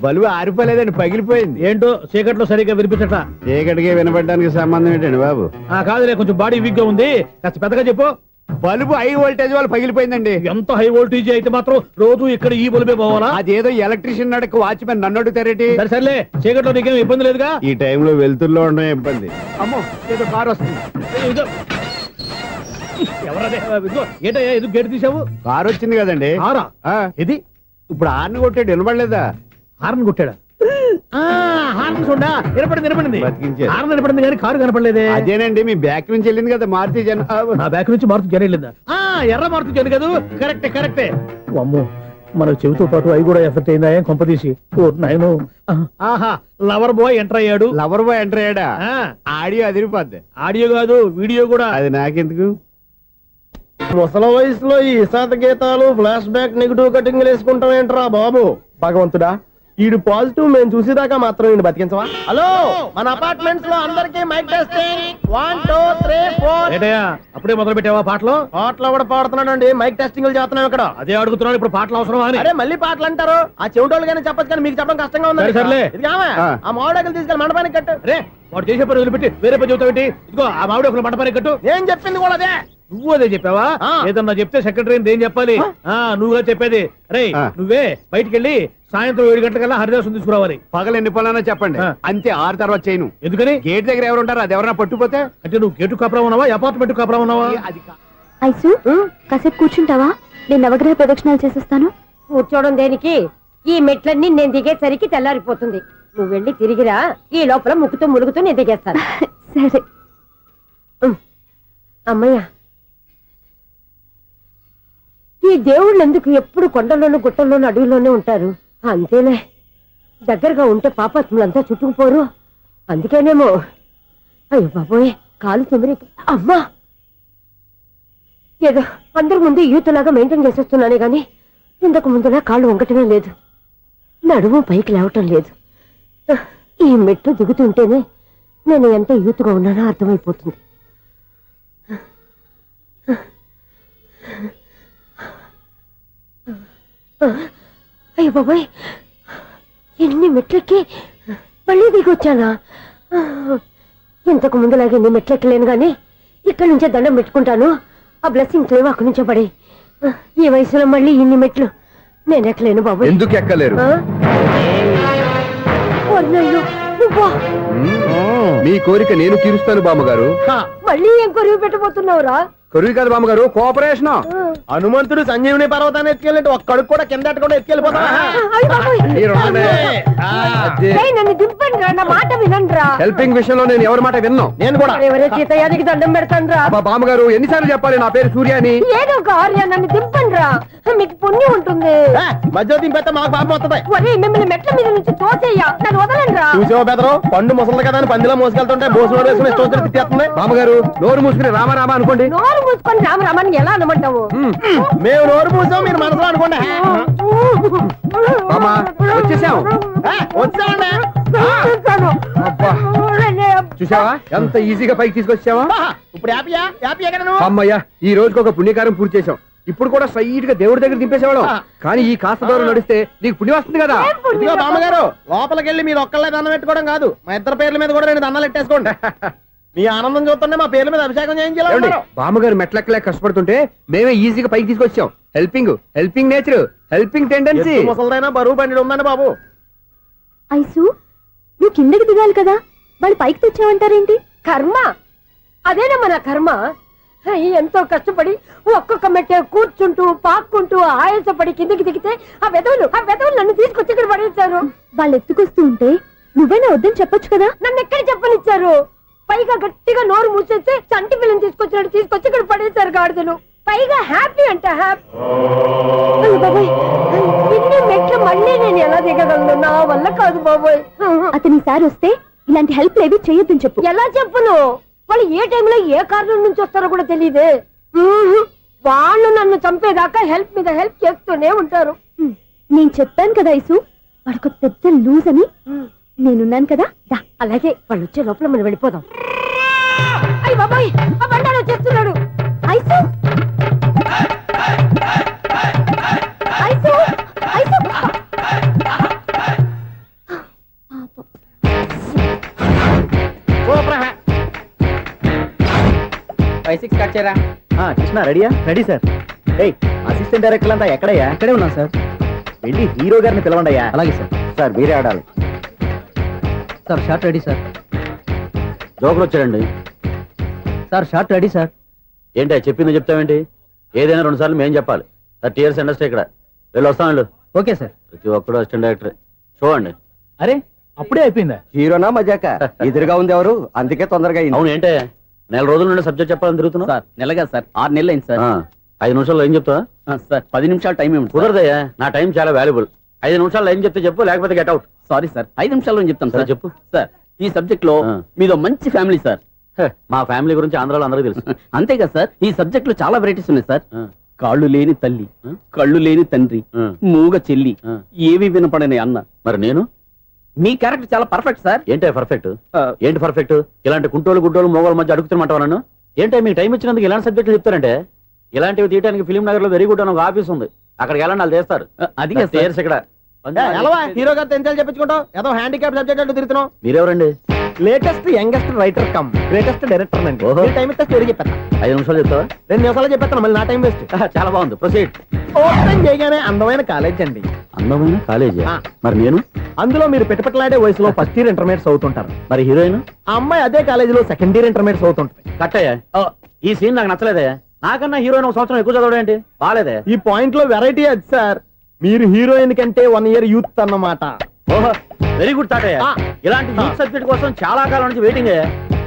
బలుబు ఆరిపోలేదండి, పగిలిపోయింది.
ఏంటో చీకట్లో సరిగ్గా వినిపించట.
చీకటికి వినపడడానికి సంబంధం ఏంటండి బాబు?
కాదులే, కొంచెం బాడీ వీక్ గా ఉంది, కాస్త పెద్దగా చెప్పు.
బలుబు హై వోల్టేజ్ వాళ్ళు పగిలిపోయిందండి.
ఎంత హై వోల్టేజ్ అయితే మాత్రం రోజు ఇక్కడ ఈ బల్బే పోవాలా?
అదేదో ఎలక్ట్రీషియన్ నడక వాచ్మెన్ నన్ను అడుగుతారేటి?
సరే సర్లే, చీకట్లో నీకేం ఇబ్బంది లేదుగా?
ఈ టైంలో వెళ్తుల్లో ఉండడం ఇబ్బంది. అమ్మో, ఏదో కారు వస్తుంది.
ఇదిగో. ఎవరదే? ఇదిగో, ఏంటయ్యా ఎందుకు గేట్ తీసావు?
కారు వచ్చింది కదండి.
కారా?
ఇది ఇప్పుడు ఆర్ని కొట్టాడు, వినపడలేదా?
హార్న్ కొట్టాడా? హార్న్ చూడా, వినపడింది.
బతికించాడు.
హార్న్ వినపడింది కానీ కారు కనపడలేదే.
అదేనండి, మీ బ్యాక్ నుంచి వెళ్ళింది కదా మారుతి జన.
నా బ్యాక్ నుంచి మారుతు జరగలేదా? ఎర్ర మారుతు జరు కదా. కరెక్టే. అమ్మో, మన చెవితో పాటు అవి కూడా ఎఫెక్ట్ అయిందా? ఏం కొంపదీసి? ఓ నాయనో. ఆహా, లవర్ బాయ్ ఎంటర్ అయ్యాడు.
లవర్ బాయ్ ఎంటర్ అయ్యాడా? ఆడియో అదిరిపోద్ది.
ఆడియో కాదు, వీడియో కూడా.
అది నాకెందుకు?
ముసల వయసులో ఈ ఇసాత గీతాలు, ఫ్లాష్ బ్యాక్, నెగిటివ్ కటింగ్ వేసుకుంటాం ఏంట్రా బాబు? భగవంతుడా, ఈడు పాజిటివ్ మేము చూసేదాకా మాత్రం ఈయన బతికించవా? హలో, మన అపార్ట్మెంట్స్ లో అందరికీ మైక్ టెస్టింగ్. 1 2 3 4. ఏటయ్యా, అప్పుడే మొదలు పెట్టావా పాటలు? పాటలు కూడా పాడుతున్నాడు, మైక్ టెస్టింగ్ చేస్తున్నాం ఇక్కడ. అదే అడుగుతున్నాడు, ఇప్పుడు పాటలు అవసరమా అని. అరే మళ్ళీ పాటలు అంటారు, ఆ చెవిటోళ్ళు కానీ చెప్పచ్చు కానీ మీకు చెప్పడం కష్టంగా ఉంది. సర్లే, ఆ మామిడాకులు తీసుకెళ్ళి మండపానికి కట్టు. రే, వాడు చేసే పని వదిలిపెట్టి వేరే పని చెబుతావు ఏంటి? ఇదిగో ఆ మామిడాకులు మండపానికి కట్టు. నేను చెప్పింది కూడా అదే. నువ్వు అదే చెప్పావా? ఏదన్నా చెప్తే సెక్రటరీ ఏం చెప్పాలి? నువ్వుగా చెప్పేది. రే, నువ్వే బయటికి వెళ్ళి సాయంత్రం 7 గంటలకల్లా హరిదాసు తీసుకురావాలి.
పగలు ఎన్ని పనులన్నా చెప్పండి, అంతే. 6 తర్వాత చేయను.
ఎందుకని?
గేట్ దగ్గర ఎవరు ఉంటారు, అది ఎవరైనా పట్టుపోతే.
అంటే నువ్వు గేటు కాపురం ఉన్నావా, అపార్ట్మెంట్ కాపురం ఉన్నావా?
అది
ఐసు, కాసేపు కూర్చుంటావా? నేను నవగ్రహ ప్రదక్షిణాలు చేసేస్తాను.
కూర్చోవడం దేనికి? ఈ మెట్లన్నీ నేను దిగేసరికి తెల్లారిపోతుంది. నువ్వు వెళ్ళి తిరిగిరా, ఈ లోపల ముక్కుతూ ములుగుతూ నేను దిగేస్తాను.
సరే.
అమ్మయ్య, ఈ దేవుళ్ళు ఎందుకు ఎప్పుడు కొండల్లోనూ గుట్టల్లోనూ అడవిలోనే ఉంటారు? అంతేలే, దగ్గరగా ఉంటే పాపాత్ములంతా చుట్టుకుపోరు. అందుకేనేమో. అయ్యో బాబోయ్, కాలు చెమిరి. అమ్మా, ఏదో అందరి ముందు యూత్లాగా మెయింటైన్ చేసేస్తున్నానే గాని ఇంతకు ముందులా కాళ్ళు వంకటమే లేదు, నడుము పైకి లేవటం లేదు. ఈ మెట్లు దిగుతుంటేనే నేను ఎంత యూత్గా ఉన్నానో అర్థమైపోతుంది. అయ్యో బాబాయ్, ఎన్ని మెట్లెక్కి మళ్ళీ దిగొచ్చానా? ఇంతకు ముందులాగే ఎన్ని మెట్లెక్కలేను గాని ఇక్కడి నుంచే దండం పెట్టుకుంటాను. ఆ బ్లెస్సింగ్ లేవు అక్కడి నుంచే పడే. ఈ వయసులో మళ్ళీ ఇన్ని మెట్లు నేను ఎక్కలేను బాబు.
ఎందుకు ఎక్కలేరు? మీ కోరిక నేను తీరుస్తాను బామ్మగారు.
మళ్ళీ ఏం కొరివి పెట్టబోతున్నావురా?
కొరివి కాదు బామ్మగారు, కోఆపరేషన్.
హనుమంతుడు సంజీవుని పర్వతాన్ని ఎత్తుకెళ్ళినట్టు ఒక్కడికి కూడా కింద కూడా ఎత్తుకెళ్ళిపోతా.
నన్ను దింపండి రా, నా మాట వినండి రా.
హెల్పింగ్ విషయంలో నేను ఎవరి మాట విన్నాను.
నేను కూడా
ఎవరే సీతయ్యానికి దండం పెడతాను రా.
బామ్మగారు ఎన్నిసార్లు చెప్పాలి నా పేరు సూర్యాని?
ఏదో ఒక ఆర్య, నన్ను దింపండి రా, మీకు పుణ్యం ఉంటుంది.
మధ్య దింపేస్తే మాకు పాపం వస్తుంది.
ఒరే, మిమ్మల్ని మెట్ల మీద నుంచి తోసేయ్యా, నన్ను వదలండి రా.
చూసావా బెదరు, పండు ముసలి కదా అని పందిలో మోసుకెళ్తుంటే భోజనం వేసుకుని ఇష్టం తిట్టేస్తుంది.
బామ్మగారు నోరు మూసుకుని రామారామా అనుకోండి.
నోరు నోరు మూసుకొని రామరామని ఎలా అనమంటావు
మేము నోరు మూసాం, మీరు మనసులో అనుకోండి.
బామా వచ్చేసాం.
వచ్చామండి.
అబ్బా చూసావా ఎంత ఈజీగా పైకి తీసుకొచ్చావా?
ఇప్పుడు హ్యాపీయా? హ్యాపీయా కదా నువ్వు?
అమ్మయ్యా ఈ రోజుకి ఒక పుణ్యకారం పూర్తి చేసాం. ఇప్పుడు కూడా స్ట్రైట్ గా దేవుడి దగ్గర దింపేసేవాళ్ళం. కానీ ఈ కాస్త దూరం నడిస్తే నీకు పుణ్యం వస్తుంది కదా.
ఇదిగో బామ్మగారు, లోపలికి వెళ్ళి మీరు ఒక్కళ్ళే దండం పెట్టుకోవడం కాదు, మా ఇద్దరు పేర్ల మీద కూడా 2 దండాలు పెట్టేసుకోండి. మీ ఆనందం చూస్తుంటే మా పేర్ల మీద అభిషేకం
ఏమండి,
చేయించాలి.
బామ్మగారు మెట్లెక్కలే కష్టపడుతుంటే మేమే ఈజీగా పైకి తీసుకొచ్చాం. Helping nature, helping tendency.
ముసలిదైనా బరువు బండి ఉందండి బాబు.
ఐసు నువ్వు కిందకి దిగాలి కదా, వాళ్ళు పైకి తెచ్చావంటారేంటి?
కర్మ అదేనమ్మా నా కర్మ. ఎంతో కష్టపడి ఒక్కొక్క మెట్టే కూర్చుంటూ పాక్కుంటూ ఆయాసపడి కిందకి దిగితే ఆ వెధవులు నన్ను తీసుకొచ్చి ఇక్కడ పడేశారు.
వాళ్ళు ఎత్తుకొస్తూ ఉంటే నువ్వేనా వద్దని చెప్పొచ్చు కదా.
నన్ను ఎక్కడ చెప్పనిచ్చారు? పైగా గట్టిగా నోరు మూసేస్తే చంటి పిల్లని తీసుకొచ్చినట్టు తీసుకొచ్చి ఇక్కడ పడేశారు గాడిదలు. పైగా హ్యాపీ అంట హ్యాపీ. బాబాయ్ ఇన్ని మెట్లు మళ్ళీ నేను ఎలా దిగగలను? నా వల్ల కాదు బాబోయ్.
అతని సార్ వస్తే ఇలాంటి హెల్ప్ లేవి చేయొద్దని చెప్పు.
ఎలా చెప్పును? వాళ్ళు ఏ టైంలో ఏ కారణం నుంచి వస్తారో కూడా తెలియదే. వాళ్ళు నన్ను చంపేదాకా హెల్ప్ మీద హెల్ప్ చేస్తూనే ఉంటారు.
నేను చెప్పాను కదా ఐసు, వాడొక పెద్ద లూజ్ అని. నేనున్నాను కదా, దా.
అలాగే వాళ్ళు వచ్చే లోపల మనం వెళ్ళిపోదాం. అయ్య బాబాయ్ ఆ బండారు వచ్చేస్తున్నాడు.
ఐసు ఐసు ఐసు
5-6 కట్ చేయరా.
కృష్ణ రెడీయా? Ready sir. ఏయ్ అసిస్టెంట్ డైరెక్టర్ అంతా ఎక్కడయ్యా?
ఇక్కడే ఉన్నాం సార్.
వెళ్ళి హీరో గారిని పిలవండి అయ్యా.
అలాగే సార్.
సార్ మీరే ఆడాలి.
Sir short ready sir.
జోకులు వచ్చాడండి.
Sir short ready sir.
ఏంటి చెప్పింది చెప్తావేంటి? ఏదైనా 2 సార్లు మేం చెప్పాలి. 30 years ఇండస్ట్రీ ఇక్కడ. వెళ్ళి వస్తాం వెళ్ళు.
Okay sir.
ప్రతి ఒక్కడు అసిస్టెంట్ డైరెక్టర్. చూడండి.
అరే అప్పుడే అయిపోయిందా?
హీరోనా మజాక? ఎదురుగా ఉంది ఎవరు, అందుకే తొందరగా అయింది.
అవును ఏంటే నెల రోజుల నుండి సబ్జెక్ట్ చెప్పాలని తిరుగుతున్నావు?
సార్ నెలగా సార్ 6 నెలలు అయింది సార్.
5 నిమిషాల్లో ఏం చెప్తావా?
సార్ 10 నిమిషాలు టైం ఏమి
కుదరదయ్యా, నా టైం చాలా వాల్యుబుల్. 5 నిమిషాల్లో ఏం చెప్తే చెప్పు, లేకపోతే గెట్ అవుట్.
సారీ సార్ 5 నిమిషాల్లో చెప్తాను సార్.
చెప్పు.
సార్ ఈ సబ్జెక్ట్ లో మీదో మంచి ఫ్యామిలీ సార్.
మా ఫ్యామిలీ గురించి ఆంధ్రాలో అందరికీ తెలుసు.
అంతే కదా సార్, ఈ సబ్జెక్ట్ లో చాలా వెరైటీస్ ఉన్నాయి సార్. కాళ్ళు లేని తల్లి, కళ్ళు లేని తండ్రి, మూగ చెల్లి, ఏవి వినపడని అన్న.
మరి నేను
మీ క్యారెక్టర్ చాలా పర్ఫెక్ట్ సార్.
ఏంటే పర్ఫెక్ట్? ఏంటి పర్ఫెక్ట్? ఇలాంటి కుంటోలు గుడ్డోలు మోగోళ్ళ మధ్య అడుగుతున్నమాట నన్ను. ఏంటో మీకు టైం ఇచ్చినందుకు ఇలాంటి సబ్జెక్టులు చెప్తారంటే, ఇలాంటివి తీయడానికి ఫిలిం నగర్ లో వెరీ గుడ్ అని ఒక ఆఫీస్ ఉంది, అక్కడికి వెళ్ళండి వాళ్ళు చేస్తారు.
అది కదా సార్.
ఇక్కడ
హీరో గారు తెంచాలి చెప్పించుకుంటావు, ఏదో హ్యాండిక్యాప్ సబ్జెక్ట్ అంటూ తిరుగుతున్నావు.
మీరెవరండి?
Latest youngest writer cum greatest director అండి.
ఓహో.
టైం ఇస్తే స్టోరీ చెప్పేస్తా.
5 నిమిషాలు చెప్తావా?
2 నిమిషాలు చెప్పేస్తాను, మళ్ళీ నా టైం వేస్ట్.
చాలా బాగుంది, ప్రొసీడ్.
ఓపెన్ చేయగానే అందమైన కాలేజ్ అండి.
అందమైన కాలేజీ.
ఆ.
మరి నేను?
అందులో మీరు పెట్టుపట్లాడే వయసులో ఫస్ట్ ఇయర్ ఇంటర్మీడియట్స్ అవుతుంటారు.
మరి హీరోయిన్?
ఆ అమ్మాయి అదే కాలేజీలో సెకండ్ ఇయర్ ఇంటర్మీడియట్స్ అవుతుంటుంది.
కట్టయ్యా, ఈ సీన్ నాకు నచ్చలేదే. నాకన్నా హీరోయిన్ 1 సంవత్సరం ఎక్కువ చదవడం ఏంటి? బాలేదే.
ఈ పాయింట్ లో వెరైటీ అది సార్, మీరు హీరోయిన్ కంటే 1 year యూత్ అన్నమాట.
ఓహో వెరీ గుడ్ తాటయ్య.
ఆ.
ఇలాంటి యూత్ సబ్జెక్ట్ కోసం చాలా కాలం నుంచి వెయిటింగ్.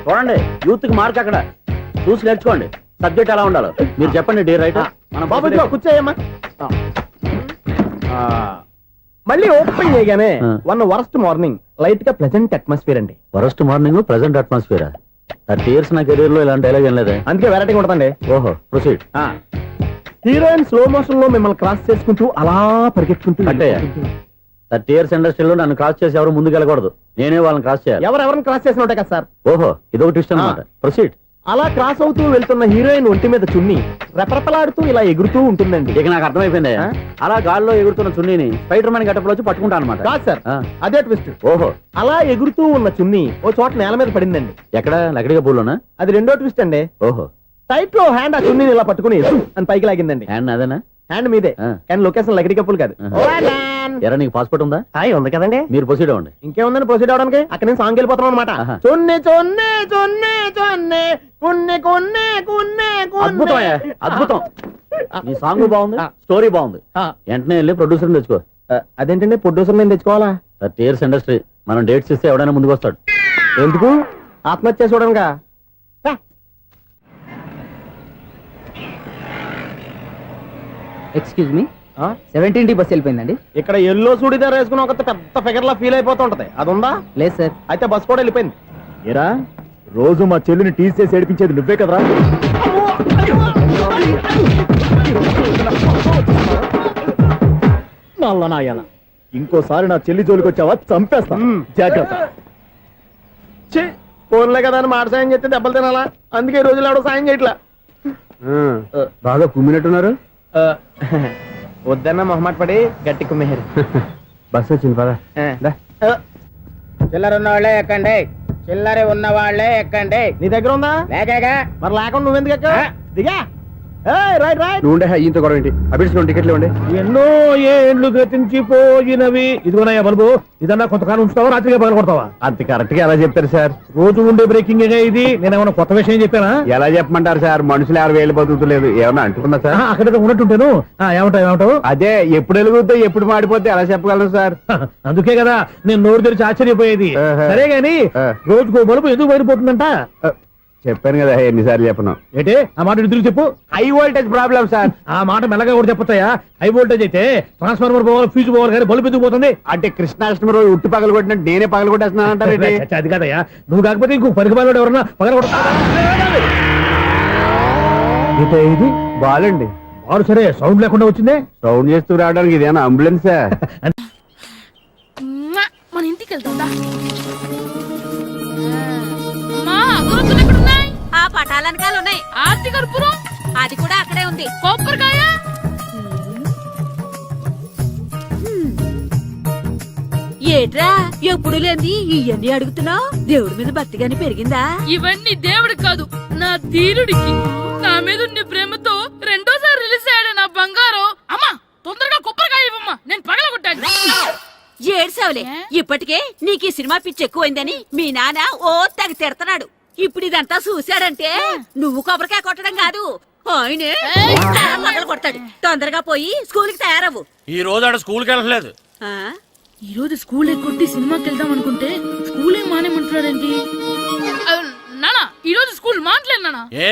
చూడండి యూత్ కి మార్క్ అక్కడ చూసి నేర్చుకోండి. సబ్జెక్ట్ ఎలా ఉండాలో మీరు చెప్పండి డియర్ రైటర్. మన
బాబు ఇదిగో కూర్చోయమ్మా. మళ్ళీ ఓపెన్ చేయగానే
ఆ.
1 worst మార్నింగ్, లైట్ గా ప్లెజెంట్ అట్మాస్ఫియర్ అండి.
First morning present atmosphere. 30 years నా కెరీర్ లో ఇలాంటి డైలాగ్ ఏం లేదే.
అందుకే వెరైటీ ఉంటుందండి.
ఓహో ప్రొసీడ్.
హీరోయిన్ స్లో మోషన్ లో మిమ్మల్ని క్రాస్ చేసుకుంటూ అలా పరిగెత్తుకుంటూ
కట్టయ్య, 30 years ఇండస్ట్రీలో నన్ను క్రాస్ చేసి ఎవరు ముందుకు వెళ్ళకూడదు, నేనే వాళ్ళని క్రాస్ చేయాలి.
ఎవరెవరిని క్రాస్ చేసిన ఉంటాయి కదా సార్.
ఓహో ఇదొక ట్విస్ట్ అన్నమాట. ప్రొసీడ్.
అలా క్రాస్ అవుతూ వెళ్తున్న హీరోయిన్ ఒంటి మీద చున్ని రెపరెపలాడుతూ ఇలా ఎగురుతూ ఉంటుందండి.
ఇక నాకు అర్థమైపోయింది.
ఆ?
అలా గాల్లో ఎగురుతున్న చున్నీని స్పైడర్ మ్యాన్ గట్టపులో వచ్చి పట్టుకుంటా అనమాట.
కాదు సార్,
ఆ.
అదే ట్విస్ట్.
ఓహో
అలా ఎగురుతూ ఉన్న చున్ని ఓ చోట నేల మీద పడిందండి.
ఎక్కడ? లకడిగా పూలోనా?
అది రెండో ట్విస్ట్ అండి.
ఓహో
టైట్ లో హ్యాండ్ ఆ చున్నీని ఇలా పట్టుకుని అని పైకి లాగిందండి.
హ్యాండ్ అదేనా?
హ్యాండ్ మీదే,
ఆ.
కానీ లొకేషన్ లకడి కప్పులు కాదు.
ఎరా నీకు పాస్పోర్ట్ ఉందా?
హాయ్ ఉంది కదండి.
మీరు ప్రొసీడ్ అవ్వండి.
ఇంకేముందని ప్రొసీడ్ అవడానికి అక్కడ నేను సాంగ్ వెళ్ళిపోతాను అనమాట.
ఆహా.
చున్ని చున్ని చున్ని చున్ని కున్ని కున్ని కున్ని
అద్భుతం అయ్యా, అద్భుతం. నీ సాంగ్ బాగుంది, స్టోరీ బాగుంది. వెంటనే వెళ్ళి ప్రొడ్యూసర్ తెచ్చుకో.
అదేంటండి ప్రొడ్యూసర్ నేను తెచ్చుకోవాలా?
30 years ఇండస్ట్రీ, మనం డేట్స్ ఇస్తే ఎవడైనా ముందుకు వస్తాడు.
ఎందుకు? ఆత్మహత్య చూడనుగా.
Excuse me, 17D bus వెళ్ళిపోయిందండి.
ఇక్కడ ఎల్లో చూడిదార్ వేసుకుని ఒక పెద్ద ఫిగర్ లా ఫీల్ అయిపోతూ ఉంటది, అది ఉందా?
లేదు సార్.
అయితే బస్ కూడా వెళ్ళిపోయింది.
ఏరా రోజు మా చెల్లిని టీస్ చేసి ఏడిపించేది నువ్వే కదరా? నల్ల నాయన ఇంకోసారి నా చెల్లి జోలికి వచ్చావా చంపేస్తా జాగ్రత్త.
ఫోన్లే కదా అని మాట సాయం చేస్తే దెబ్బలు తినాలా, అందుకే ఈ రోజులు ఎవడో సాయం చేయట్లా.
బాగా కుమ్మినట్టున్నారు.
వద్దన్న మొహమాట పడి గట్టి కుమ్మేరు.
బస్ వచ్చింది పదా.
చిల్లర ఉన్న వాళ్ళే ఎక్కండి, చిల్లర ఉన్న వాళ్ళే ఎక్కండి.
నీ దగ్గర ఉందా?
లేకేగా
మరి లేకుండా నువ్వెందుకు ఎక్క దిగా. Right right.
నువ్వు ఉండే ఈయంతో గొడవ ఏంటి? అభిడ్స్ టికెట్లు ఇవ్వండి.
ఎన్నో ఏండ్లు గతించిపోయినవి. ఇదిగోనయ్యా బల్బు, ఇదన్నా కొంతకాలం ఉంచుతావా, రాత్రిగా పగల కొడతావా?
అంత కరెక్ట్ గా ఎలా చెప్తారు సార్?
రోజు ఉండే బ్రేకింగ్ ఇది. నేనేమన్నా కొత్త విషయం చెప్పానా?
ఎలా చెప్పమంటారు సార్? మనుషులు ఎవరు వేలు బతుకుతలేదు, ఏమన్నా అంటున్నా సార్?
అక్కడ ఉన్నట్టుంటాను. ఏమంటావు?
అదే ఎప్పుడు వెలుగుతో ఎప్పుడు మాడిపోతే ఎలా చెప్పగలను సార్?
అందుకే కదా నేను నోరు తెరిచి ఆశ్చర్యపోయేది.
ఆహా.
సరే గాని
ఆ.
రోజుకో బల్బు ఎందుకు బయటపోతుందంట?
చెప్పాను కదా ఎన్నిసార్లు చెప్పను.
ఏంటే ఆ మాట ఎదురు చెప్పు.
High voltage problem sir.
ఆ మాట మెల్లగా కూడా చెప్పొచ్చాయా? హై వోల్టేజ్ అయితే ట్రాన్స్ఫార్మర్ పోవాలి, ఫ్యూజ్ పోవాలి, కానీ బల్బు ఎందుకు పోతుంది?
అంటే కృష్ణాష్టమి రోజు ఉట్టి పగలు కొట్టినట్టు నేనే పగలు కొట్టేస్తున్నాను అంటారు.
చచ్చా, అది కాదయ్యా. నువ్వు కాకపోతే ఇంకో పరిగణలో ఎవరన్నా పగల ఇది
బాలండి.
వాడు సరే సౌండ్ లేకుండా వచ్చిందే.
సౌండ్ చేస్తూ రావడానికి ఇదేనా అంబులెన్సా?
మన ఇంటికి వెళ్తుందా? ఎక్కడున్నాయి? ఆ పటాలనకాలు ఉన్నాయి. ఆర్తి కర్పూరం అది కూడా అక్కడే ఉంది. కొబ్బరికాయ ఏట్రా ఎప్పుడు లేని ఇవన్నీ అడుగుతున్నావు? దేవుడి మీద భక్తి గాని పెరిగిందా? ఇవన్నీ దేవుడికి కాదు, నా ధీరుడికి. నా మీద ఉండే ప్రేమతో రెండోసారి రిలీజ్ అయ్యాడు నా బంగారం. అమ్మా తొందరగా కొబ్బరికాయ ఇవ్వమ్మా, నేను పగలగొట్టాను. ఏడ్సావులే, ఇప్పటికే నీకు ఈ సినిమా పిచ్చి ఎక్కువైందని మీ నాన్న ఓ తగి తిడతాడు. ఇప్పుడు ఇదంతా చూశాడంటే నువ్వు కొబ్బరికాయ కొట్టడం కాదు, ఆయనే పగల కొడతాడు. తొందరగా పోయి స్కూల్ కి తయారవు.
ఈ రోజు ఆడ స్కూల్కి వెళ్ళలేదు.
ఈ రోజు స్కూల్ ఎక్కొట్టి సినిమాకి వెళ్దాం అనుకుంటే స్కూల్ ఏం మానేమంటున్నాడండి? నానా ఈ రోజు స్కూల్ మానట్లేదు నానా.
ఏ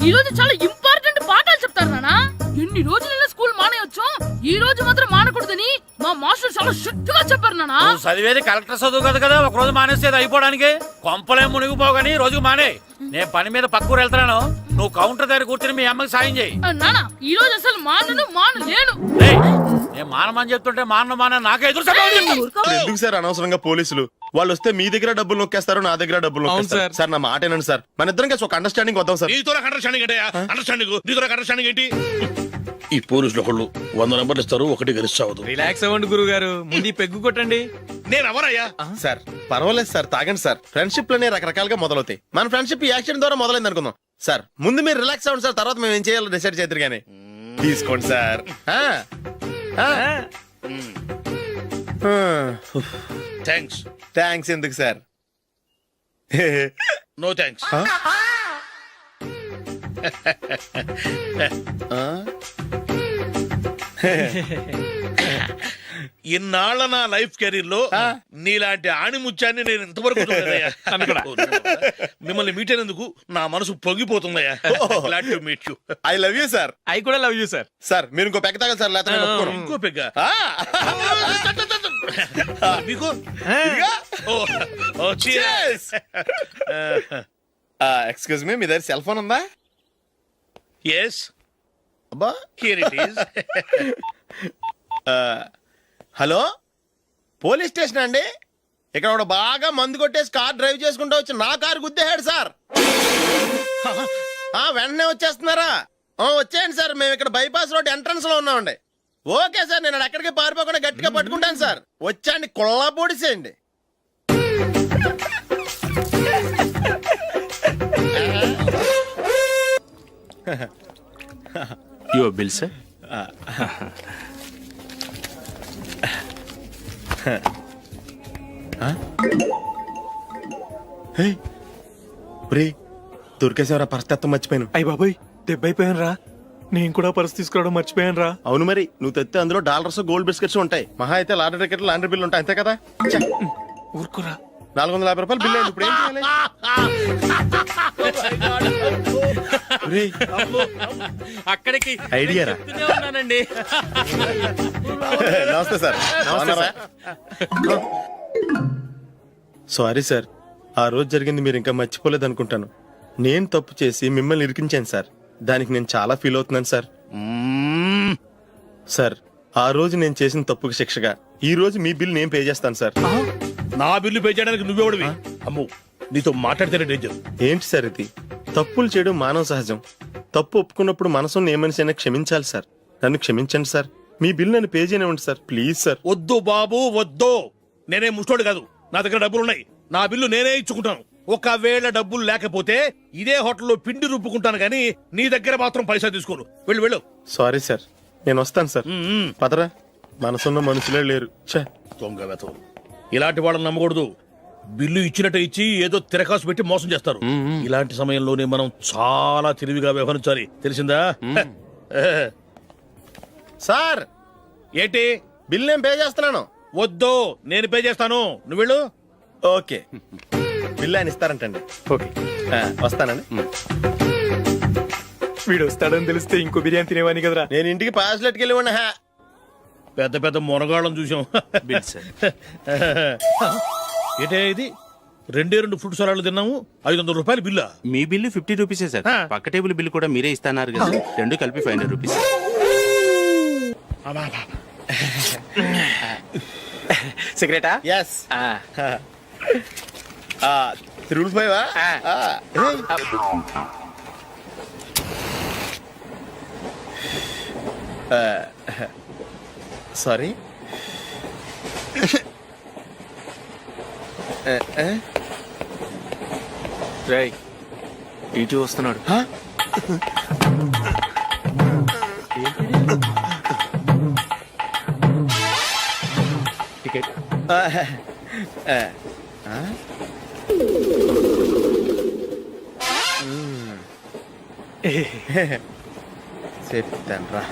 ఈ రోజు చాలా ఇంపార్టెంట్ పాఠాలు చెప్తారు నానా. ఎన్ని రోజులైనా స్కూల్ మానేయొచ్చు, ఈ రోజు మాత్రం మానకూడదని మా మాస్టర్ చాలా స్ట్రిక్ట్ గా చెప్పారు నానా.
నువ్వు చదివేది కలెక్టర్ చదువు కదా కదా, ఒక రోజు మానేసేది అయిపోవడానికి. కొంపలే మునిగిపోగాని రోజుకు మానే. నేను పని మీద పక్కూరు వెళ్తున్నాను, నువ్వు కౌంటర్ దగ్గర కూర్చొని మీ అమ్మకి సాయం చేయి.
నానా ఈ రోజు అసలు మానలేను.
నేను మానమని చెప్తుంటే మాన నాకే ఎదురు సమాధానం చెప్పు.
ఎందుకు సార్ అనవసరంగా పోలీసులు? వాళ్ళు వస్తే మీ దగ్గర డబ్బులు నొక్కేస్తారు, నా దగ్గర డబ్బులు నొక్కేస్తారు. సార్ నా మాట ఏనండి సార్, మన ఇద్దరం కలిసి ఒక అండర్స్టాండింగ్ వద్దాం సార్.
నీతో అండర్స్టాండింగ్ ఏంటి? అండర్స్టాండింగ్ ఏంటి?
ఈ పోలీసులు ఒకళ్ళు 100 నెంబర్లు ఇస్తారు, ఒకటి గెలిచావదు.
రిలాక్స్ అవ్వండి గురువు గారు, ముందు పెగ్గు కొట్టండి.
నేను ఎవరయ్యా సార్? పర్వాలేదు సార్, తాగండి సార్. ఫ్రెండ్షిప్ లోనే రకరకాలుగా మొదలవుతాయి. మన ఫ్రెండ్షిప్ ఈ యాక్షన్ ద్వారా మొదలైంది అనుకుందాం సార్. ముందు మీరు రిలాక్స్ అవ్వండి సార్, తర్వాత మేము ఏం చేయాలో డిసైడ్ చేద్దరు గానీ. తీసుకోండి సార్. థ్యాంక్స్ ఎందుకు సార్?
No thanks. ఇన్నాళ్ళ నా లైఫ్ కెరీర్ లో నీలాంటి ఆణిముత్యాన్ని నేను ఇంతవరకు చూడలేదయ్యా. మిమ్మల్ని మీట్ అయినందుకు నా మనసు పొంగిపోతుందయ్యా. Glad to meet you.
I love you sir.
I కూడా లవ్ యూ సార్.
సార్ మీరు ఇంకో పెక్క తాగండి సార్, లేకపోతే నేను ఒప్పుకోను.
ఇంకో పెగ్గ మీకు?
ఎక్స్క్యూజ్ మీ, మీ దగ్గర సెల్ ఫోన్ ఉందా?
ఎస్,
అబ్బా
here it is.
Hello, police station అండి. ఇక్కడ ఒకడు బాగా మందు కొట్టేసి కార్ డ్రైవ్ చేసుకుంటూ వచ్చి నా కారు గుద్దేశాడు సార్. వెంటనే వచ్చేస్తున్నారా? వచ్చేయండి సార్, మేము ఇక్కడ బైపాస్ రోడ్ ఎంట్రన్స్ లో ఉన్నామండి. ఓకే సార్, నేను ఎక్కడికి పారిపోకుండా గట్టిగా పట్టుకుంటాను సార్. వచ్చాండి, కుళ్ళా పొడిసేయండి.
Your bill sir.
దొరికేసేవరా? పరిస్థితి మర్చిపోయాను.
అయ్య బాబాయ్, దెబ్బైపోయాను రా. నేను కూడా పర్స్ తీసుకురావడం మర్చిపోయాను రా.
అవును మరి, నువ్వు తెస్తే అందులో డాలర్స్ గోల్డ్ బిస్కెట్స్ ఉంటాయి. మహా అయితే లాటరీ టికెట్ లాండ్రీ బిల్లు ఉంటాయి, అంతే కదా.
ఊరుకురా.
450 రూపాయలు బిల్లు అయింది. ఇప్పుడు ఏం చేయాలి?
అక్కడికి
ఐడియా రా.
ఉన్నానండి.
నమస్తే సార్. సారీ సార్, ఆ రోజు జరిగింది మీరు ఇంకా మర్చిపోలేదు అనుకుంటాను. నేను తప్పు చేసి మిమ్మల్ని ఇరికించాను సార్. దానికి నేను చాలా ఫీల్ అవుతున్నాను సార్. సార్ ఆ రోజు నేను చేసిన తప్పుకి శిక్షగా ఈ రోజు మీ బిల్ నేను పే చేస్తాను సార్.
నా బిల్లు పే చేయడానికి నువ్వెవడివి? అమ్ము, నీతో మాట్లాడితేనే డేంజర్.
ఏంటి సార్ ఇది? తప్పులు చేయడం మానవ సహజం. తప్పు ఒప్పుకున్నప్పుడు మనసుని ఏ మనిషి అయినా క్షమించాలి సార్. నన్ను క్షమించండి సార్. మీ బిల్ నన్ను పే చేయనివ్వండి సార్, ప్లీజ్ సార్.
వద్దు బాబు వద్దు. నేనే ముష్టోడు కాదు, నా దగ్గర డబ్బులు ఉన్నాయి. నా బిల్లు నేనే ఇచ్చుకుంటాను. ఒకవేళ డబ్బులు లేకపోతే ఇదే హోటల్లో పిండి రుబ్బుకుంటాను కానీ నీ దగ్గర మాత్రం పైసా తీసుకోను. వెళ్ళు వెళ్ళు.
సారీ సార్, నేను వస్తాను సార్. పదరా, మనసున్న మనుషులే లేరు. ఛే,
దొంగ వెతవు. ఇలాంటి వాళ్ళని నమ్మకూడదు. బిల్లు ఇచ్చినట్టు ఇచ్చి ఏదో తిరకాసు పెట్టి మోసం చేస్తారు. ఇలాంటి సమయంలోనే మనం చాలా తెలివిగా వ్యవహరించాలి, తెలిసిందా?
సార్
ఏంటి?
బిల్ నేను పే చేస్తున్నాను.
వద్దు, నేను పే చేస్తాను, నువ్వు వెళ్ళు.
ఓకే, బిల్ ఆయన ఇస్తారంటండి.
ఓకే,
వస్తానండి.
వీడు వస్తాడని తెలిస్తే ఇంకో బిర్యానీ తినేవాని కదరా.
నేను ఇంటికి పాస్లెట్కి వెళ్ళి
పెద్ద పెద్ద మునగాళ్ళం చూసాం. ఏంటే ఇది? 2 ఫ్రూట్ సలాడ్లు తిన్నాము, 500 రూపాయలు బిల్లా?
మీ బిల్లు 50 రూపీసే సార్. పక్క టేబుల్ బిల్లు కూడా మీరే ఇస్తాన్నారు కదా, రెండు కలిపి 500 రూపీస్.
సిగరెటా?
ఎస్. 3 సారీ.
రేయ్, ఇటు వస్తున్నాడు.
టికెట్.
చెప్తాను రా.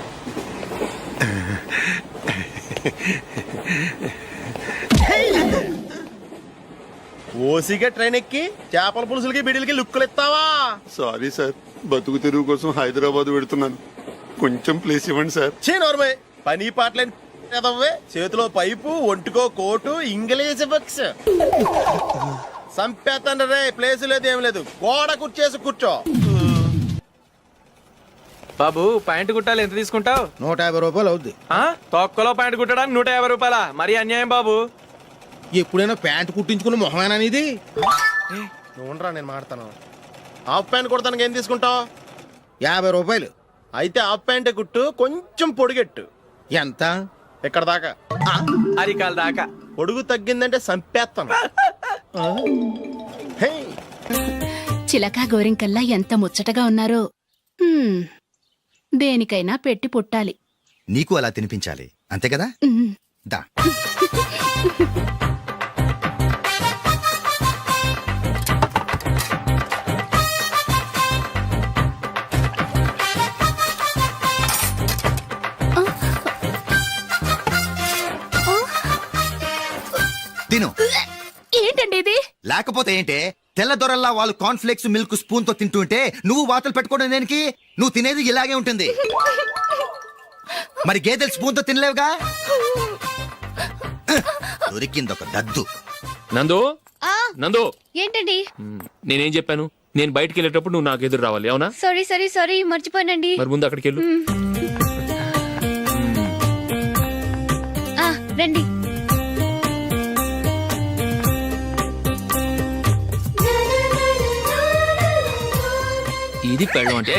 ఓసిగా ట్రైన్ ఎక్కి చేపల పులుసులకి బిడిలకి లుక్కులు ఇస్తావా?
సారీ సార్, బతుకు తెరువు కోసం హైదరాబాద్ పెడుతున్నాను. కొంచెం ప్లేస్ ఇవ్వండి సార్.
నోర్మే, పని పాటలేని ఎదవ్వే. చేతిలో పైపు, ఒంటికో కోటు, ఇంగ్లీష్ బుక్స్. సంపేతండ్రి రే, ప్లేస్ లేదు ఏం లేదు. గోడ కుర్చేసి కూర్చో.
బాబు, ప్యాంటు కుట్టాలి, ఎంత తీసుకుంటావు?
150 రూపాయలు అవుద్ది.
తొక్కలో ప్యాంటు కుట్టడానికి 150 రూపాయల? మరి అన్యాయం బాబు.
ఎప్పుడైనా ప్యాంట్ కుట్టించుకున్న మొహమేనా ఇది?
నువ్వురా, నేను మాడతాను. హాఫ్ ప్యాంట్ కుడతానికి ఏం తీసుకుంటావు?
50 రూపాయలు.
అయితే హాఫ్ ప్యాంటే కుట్టు, కొంచెం పొడిగెట్టు.
ఎంత?
ఇక్కడ దాకా.
అరికాల దాకా.
పొడుగు తగ్గిందంటే సంపేస్తాను. హే,
చిలకా గోరింకల్లా ఎంత ముచ్చటగా ఉన్నారో. దేనికైనా పెట్టి పుట్టాలి.
నీకు అలా తినిపించాలి, అంతే కదా? దా. తిను.
ఏంటండి ఇది?
లేకపోతే ఏంటే, తెల్లదొరల్లా వాళ్ళు కార్న్ఫ్లేక్స్ మిల్క్ స్పూన్ తో తింటుంటే నువ్వు వాతలు పెట్టుకోవడం దేనికి? నువ్వు తినేది ఇలాగే ఉంటుంది. మరి గేదెలు స్పూన్ తో తినలేవుగా. దొరికిందొక దద్దు.
నందు, నందు,
ఏంటండి?
నేనేం చెప్పాను? నేను బయటికి వెళ్ళేటప్పుడు నువ్వు నాకు ఎదురు రావాలి, అవునా?
సారీ మర్చిపోయానండి.
మరి ముందు అక్కడికి వెళ్ళు.
రండి.
ఇది పెళ్ళం అంటే.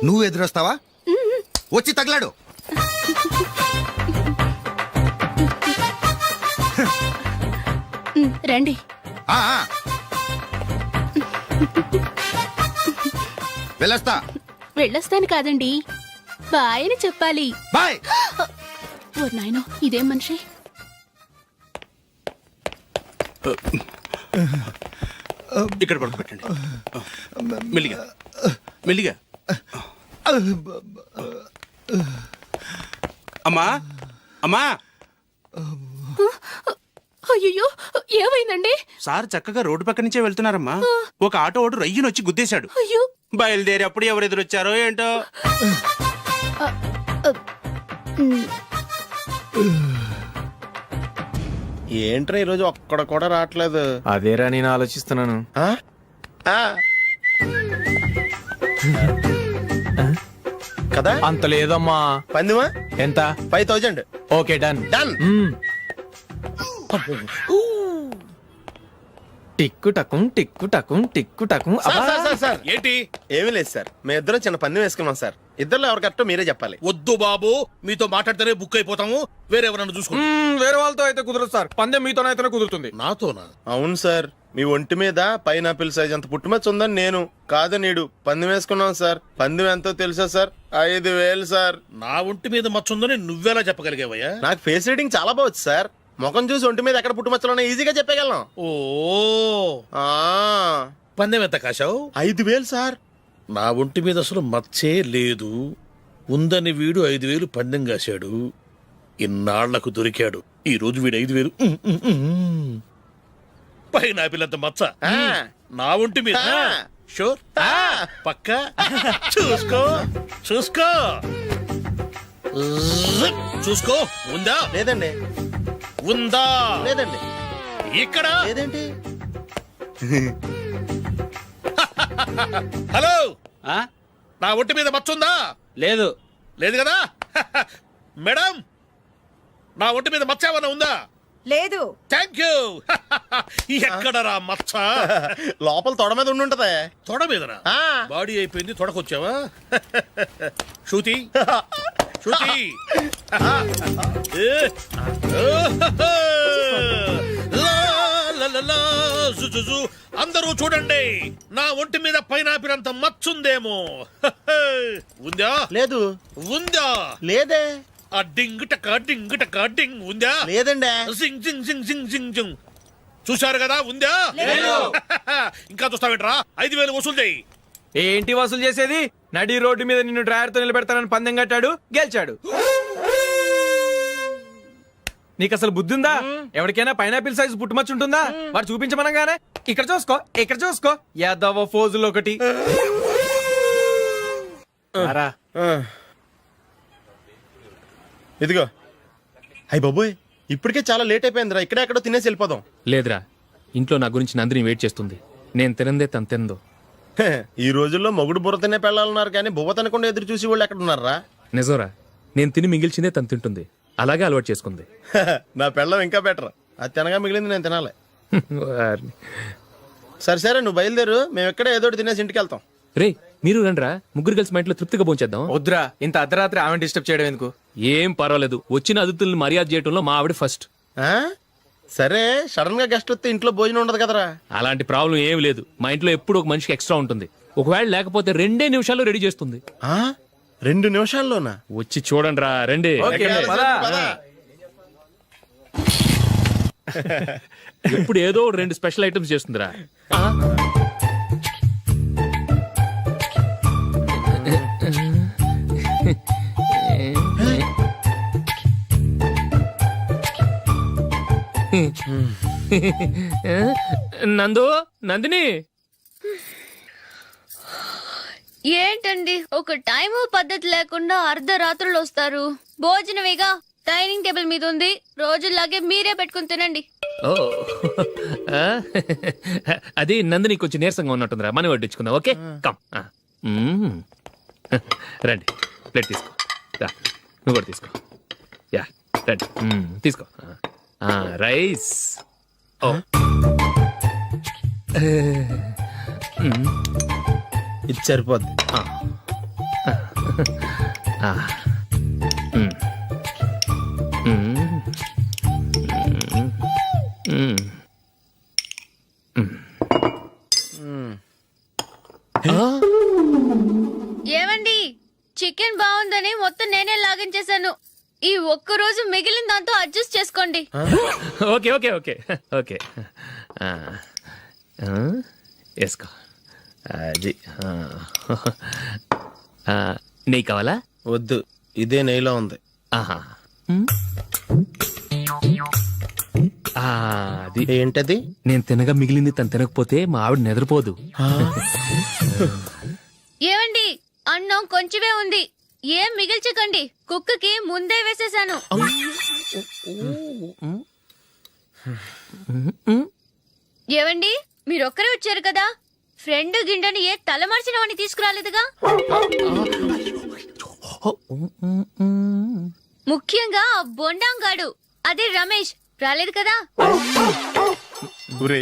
నువ్వు ఎదురొస్తావా? వచ్చి తగలాడు.
రండి.
వెళ్ళొస్తా.
వెళ్ళొస్తాను కాదండి, బాయ్ అని చెప్పాలి.
బాయ్.
ఓ నాయనో, ఇదేం మనిషి?
ఇక్కడ పడుకోబెట్టండి. మెల్లిగా మెల్లిగా. అమ్మా, అమ్మా.
అయ్యో, ఏమైందండి?
సార్ చక్కగా రోడ్డు పక్క నుంచే వెళ్తున్నారమ్మా. ఒక ఆటో ఓడు రయ్యనొచ్చి గుద్దేశాడు.
అయ్యో.
బయలుదేరి అప్పుడు ఎవరు ఎదురొచ్చారో ఏంటో.
ఏంట్రా ఈరోజు ఒక్కడ కూడా రావట్లేదు.
అదేరా నేను ఆలోచిస్తున్నాను.
ఆ? ఆ. కదా
అంత లేదమ్మా.
పందిమా
ఎంత?
5000.
Okay done.
డన్.
టిక్కు టకుం టిక్కు టకుం టిక్కు టకుం.
సార్
ఏంటి?
ఏమీ లేదు సార్, మేము ఇద్దరం చిన్న పందెం వేసుకున్నాం సార్. ఇద్దరు ఎవరు కరెక్టో మీరే చెప్పాలి.
వద్దు బాబు, మీతో మాట్లాడితేనే బుక్ అయిపోతాము. వేరెవరన్నా చూసుకోండి.
వేరే వాళ్ళతో అయితే కుదరదు సార్, పందెం మీతోనైతేనే కుదురుతుంది.
నాతోనా?
అవును సార్, మీ ఒంటి మీద పైనాపిల్ సైజ్ అంత పుట్టుమచ్చ ఉందని నేను కాదు నీడు పందెం వేసుకున్నాం సార్. పందెం ఎంతో తెలుసా సార్? 5000 సార్.
నా ఒంటి మీద మచ్చుందని నువ్వెలా చెప్పగలిగావయ్యా?
నాకు ఫేస్ రీడింగ్ చాలా బాగుంది సార్. ముఖం చూసి ఒంటి మీద ఎక్కడ పుట్టుమచ్చలో ఈజీగా చెప్పగలను.
ఓ,
ఆ,
పందెం ఎంత కాశావు?
5000 సార్.
నా ఒంటి మీద అసలు మచ్చే లేదు. ఉందని వీడు 5000 పందెం కాశాడు. ఇన్నాళ్లకు దొరికాడు. ఈ రోజు వీడు 5000. పైన పిల్లంత మచ్చ
ఆ.
నా ఒంటి మీద.
ఆ.
షూర్?
ఆ.
పక్క చూసుకో చూసుకో జిప్. చూసుకో. ఉందా?
లేదండి.
ఉందా?
లేదండి.
ఇక్కడ
లేదేంటి?
హలో,
ఆ?
నా ఒంటి మీద మచ్చుందా?
లేదు.
లేదు కదా? మేడం, నా ఒంటి మీద మచ్చ ఏమన్నా ఉందా?
లేదు.
Thank you. ఎక్కడరా మచ్చ?
లోపల తొడ మీద ఉండుంటదే.
తొడ మీదనా?
ఆ.
బాడీ అయిపోయింది, తొడకొచ్చావా? శృతి శృతి. ఏ. లా, లా, లా, లా, జు, జు, జు. అందరూ చూడండి, నా ఒంటి మీద పైనాపిల్ అంత మచ్చుందేమో. ఉందా?
లేదు.
ఉందా?
లేదే.
ఆ డింగ్ టక డింగ్ టక డింగ్ ఉందా?
లేదండి.
జింగ్ జింగ్ జింగ్ జింగ్ జింగ్ జింగ్. చూశారు కదా? ఉందా? ఇంకా చూస్తావేంట్రా? 5000 వసూలు చేయి.
ఏంటి వసూలు చేసేది? నడి రోడ్డు మీద నిన్ను డ్రైవర్ తో నిలబెడతానని పందెం కట్టాడు, గెలిచాడు. నీకు అసలు బుద్ధి ఉందా? ఎవరికైనా పైనాపిల్ సైజ్ పుట్టుమచ్చు ఉంటుందా? వాడు చూపించమనగానే ఇక్కడ చూసుకో, ఇక్కడ చూసుకో, యాదవ ఫోజులు ఒకటి. రా.
ఆ. ఇదిగో. అయ్య బాబోయ్, ఇప్పటికే చాలా లేట్ అయిపోయిందిరా. ఇక్కడే ఎక్కడో తినేసి వెళ్ళిపోదాం.
లేదురా, ఇంట్లో నా గురించి నందిని వెయిట్ చేస్తుంది. నేను తినందే తను తిందో.
హే, ఈ రోజుల్లో మొగుడు బుర్ర తినే పెళ్ళాలన్నారు కానీ బువ్వ తినకుండా ఎదురు చూసి వాళ్ళు ఎక్కడ ఉన్నారా?
నిజంరా, నేను తిని మిగిల్చిందే తను తింటుంది. అలాగే అలవాటు చేసుకుంది.
నా పెళ్ళం ఇంకా బెటర్. అది తినగా మిగిలింది నేను తినాలి.
వారిని.
సరే సరే, నువ్వు బయలుదేరు. మేము ఎక్కడే ఏదో ఒకటి తినేసి ఇంటికి వెళ్తాం.
రే, మీరు రండిరా, ముగ్గురు కలిసి మా ఇంట్లో తృప్తిగా పోంచేద్దాం. వద్దురా, ఇంత అర్ధరాత్రి ఆమె డిస్టర్బ్ చేయడం ఎందుకు? ఏం పర్వాలేదు, వచ్చిన అతిథుల్ని మర్యాద చేయడంలో మా ఆవిడ ఫస్ట్.
ఆ? సరే, సడన్ గా గెస్ట్ వస్తే ఇంట్లో భోజనం ఉండదు కదరా.
అలాంటి ప్రాబ్లం ఏం లేదు. మా ఇంట్లో ఎప్పుడు ఒక మనిషికి ఎక్స్ట్రా ఉంటుంది. ఒకవేళ లేకపోతే 2 నిమిషాల్లో రెడీ చేస్తుంది.
ఆ? 2 నిమిషాల్లోనా?
వచ్చి చూడండి రా, రండి. ఇప్పుడు ఏదో 2 స్పెషల్ ఐటమ్స్ చేస్తుందిరా. నందు, నందిని.
ఏంటండి ఒక టైము పద్ధతి లేకుండా అర్ధరాత్రులు వస్తారు? భోజనమేగా డైనింగ్ టేబుల్ మీద ఉంది, రోజుల్లాగే మీరే పెట్టుకుని తినండి.
ఓ, అది నందిని కొంచెం నీరసంగా ఉన్నట్టుందిరా, మనీ వడ్డించుకుందాం. Okay, come. రండి, ప్లేట్ తీసుకో. రా, నువ్వు కూడా తీసుకో. యా, రండి, తీసుకో. రైస్. ఓ,
ఇది సరిపోద్ది.
ఏమండి, చికెన్ బాగుందని మొత్తం నేనే లాగించేశాను. ఈ ఒక్క రోజు మిగిలిన దాంతో అడ్జస్ట్ చేసుకోండి.
Okay okay okay okay. వేసుకో. అది నెయ్యి కావాలా?
వద్దు, ఇదే నెయ్యిలో ఉంది.
ఆహా, అది
ఏంటది?
నేను తినగా మిగిలింది తను తినకపోతే మా ఆవిడ నిద్రపోదు.
ఏమండి, అన్నం కొంచెమే ఉంది, ఏం మిగిల్చకండి. కుక్కకి ముందే వేసేసాను. ఏవండి మీరొక్కరే వచ్చారు కదా, ఫ్రెండ్ గిండెని ఏ తలమార్చిన వాడిని తీసుకురాలేదుగా? ముఖ్యంగా ఆ బొండాంగాడు అదే రమేష్ రాలేదు కదా?
ఊరే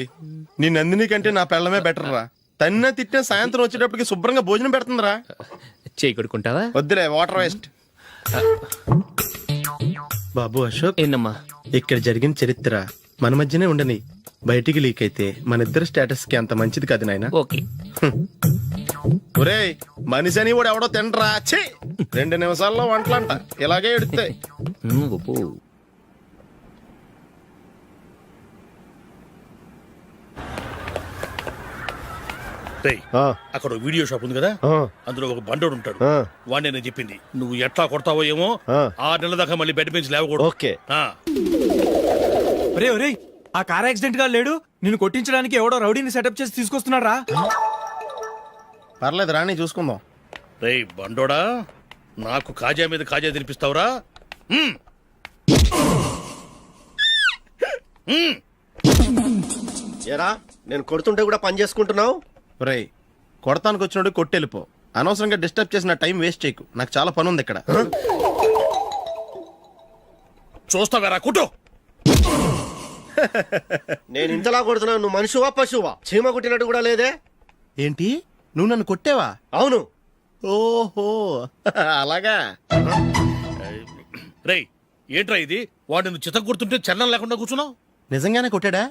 నీ నందిని కంటే నా పెళ్ళమే బెటర్ రా. తన్న తిట్టిన సాయంత్రం వచ్చేటప్పటికి శుభ్రంగా భోజనం పెడుతుందిరా.
చేయి కొడుకుంటావా?
వద్దులే, వాటర్ వేస్ట్. బాబు అశోక్,
ఏంటమ్మా?
ఇక్కడ జరిగిన చరిత్ర మన మధ్యనే ఉండని, బయటికి లీక్ అయితే మన ఇద్దరు స్టేటస్ కి అంత మంచిది కాదు నాయన.
ఓకే.
ఒరే మనిషి అని కూడా ఎవడో తినరా. 2 నిమిషాల్లో వంటలంట ఇలాగే ఎడుతాయి.
అక్కడ వీడియో షాప్ ఉంది కదా, అందులో ఒక బండోడు ఉంటాడు. వాడిని నేను చెప్పింది నువ్వు ఎట్లా కొడతావో ఏమో, 6 నెలల దాకా మళ్ళీ బెడ్ నుంచి లేవకూడదు.
ఓకే.
ఒరే ఒరే, ఆ కార్ యాక్సిడెంట్ గా లేడు, నిన్ను కొట్టించడానికి ఎవడో రౌడీని సెటప్ చేసి తీసుకొస్తున్నాడు రా.
పర్లేదు రాని చూసుకుందాం.
రేయ్ బండోడా, నాకు కాజా మీద కాజా తినిపిస్తావురా?
ఏరా నేను కొడుతుంటే కూడా పని చేసుకుంటున్నావు?
రేయ్ కొడతానికి వచ్చినోడు కొట్టెళ్ళిపో. అనవసరంగా డిస్టర్బ్ చేసిన టైం వేస్ట్ చేయకు, నాకు చాలా పని ఉంది ఇక్కడ.
చూస్తావేరా కుట్టు.
నేను ఇంతలా కొడుతున్నావు, నువ్వు మనిషివా పశువా? చీమ కుట్టినట్టు కూడా లేదే.
ఏంటి నువ్వు నన్ను కొట్టేవా?
అవును.
ఓహో అలాగా.
రేయ్ ఏంట్రా ఇది? వాడు నువ్వు చిత్త కొడుతుంటే చలనం లేకుండా కూర్చున్నావు.
నిజంగానే కొట్టాడా?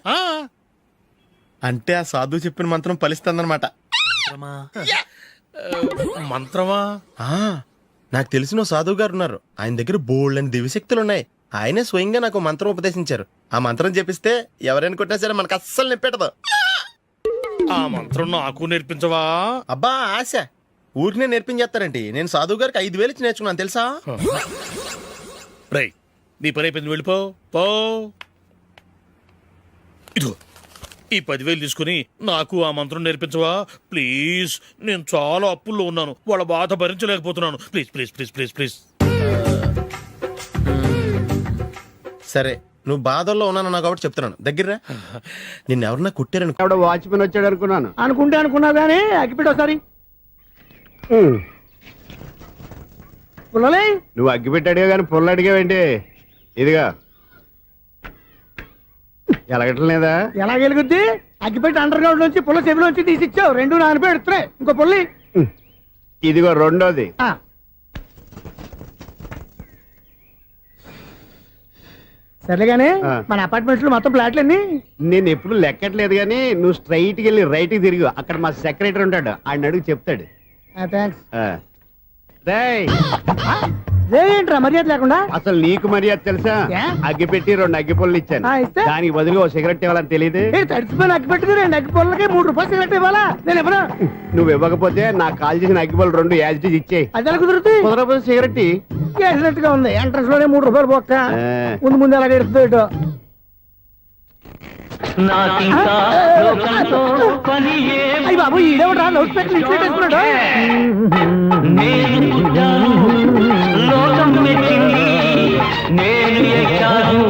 అంటే ఆ సాధువు చెప్పిన మంత్రం ఫలిస్తుందన్నమాట.
మంత్రమా?
నాకు తెలిసిన సాధువు గారు ఉన్నారు, ఆయన దగ్గర బోల్డ్ అని దివ్యశక్తులు ఉన్నాయి. ఆయనే స్వయంగా నాకు మంత్రం ఉపదేశించారు. ఆ మంత్రం చెప్పిస్తే ఎవరైనా కొట్టినా సరే మనకు అస్సలు నెప్పెట్టదు.
ఆ మంత్రం నాకు నేర్పించవా?
అబ్బా ఆశ, ఊరినే నేర్పించేస్తారండి. నేను సాధువు గారికి 5,000 ఇచ్చి నేర్చుకున్నాను తెలుసా?
రేయ్ నీ పని అయిపోయింది, వెళ్ళిపో పో. ఇదిగో ఈ 10,000 తీసుకుని నాకు ఆ మంత్రం నేర్పించవా ప్లీజ్? నేను చాలా అప్పుల్లో ఉన్నాను, వాళ్ళ బాధ భరించలేకపోతున్నాను. Please please please please please.
సరే నువ్వు బాధల్లో ఉన్నాను నాకు కాబట్టి చెప్తున్నాను. దగ్గర నిన్ను ఎవరన్నా కుట్టారని.
వాచ్మెన్ వచ్చాడు అనుకున్నాను.
అనుకున్నావు కానీ అగ్గిపెట్టి ఒకసారి. పుల్లలే,
నువ్వు అగ్గిపెట్టి అడిగా కానీ పుల్ల అడిగావేంటి? ఇదిగా ఎలగట్లేదా?
ఎలా గెలుగుద్ది? అగ్గిపెట్టి అండర్ గ్రౌండ్ నుంచి పుల్ల చెవిలోంచి తీసిచ్చావు, 2 నానిపోయి ఎడుతున్నాయి. ఇంకో పుల్లి
ఇదిగో రెండోది.
సర్లేగానే మన అపార్ట్మెంట్స్ లో మొత్తం ఫ్లాట్లు అన్ని
నేను ఎప్పుడు లెక్కట్లేదు కానీ నువ్వు స్ట్రైట్ కి వెళ్ళి రైట్ కి తిరిగి అక్కడ మా సెక్రటరీ ఉంటాడు, ఆయన అడుగు చెప్తాడు.
థ్యాంక్స్.
ఏంట్రా మర్యాద లేకుండా?
అసలు నీకు మర్యాద తెలుసా? అగ్గి పెట్టి 2 అగ్గి పుల్లలు ఇచ్చాను, దానికి బదులుగా ఓ సిగరెట్ ఇవ్వాలని తెలియదు.
తడిచిపోయిన అగ్గి పెట్టి 2 అగ్గి పుల్లలకి 3 రూపాయలు సిగరెట్ ఇవ్వాలా? నేను ఇవ్వను.
నువ్వు ఇవ్వకపోతే నాకు కాల్ చేసిన అగ్గి పుల్లలు 2 యాజిటీజ్ ఇచ్చేయి.
అది ఎలా కుదురుతుంది?
కుదరకపోతే సిగరెట్
చేసినట్టుగా ఉంది. ఎంట్రన్స్ లోనే 3 రూపాయలు పోక్క ముందు ముందు అలాగే ఎడుతుంది. అయ్యి బాబు ఈడేవడా లౌడ్ స్పీకర్ ఇన్స్టేట్ చేసుకున్నాడు.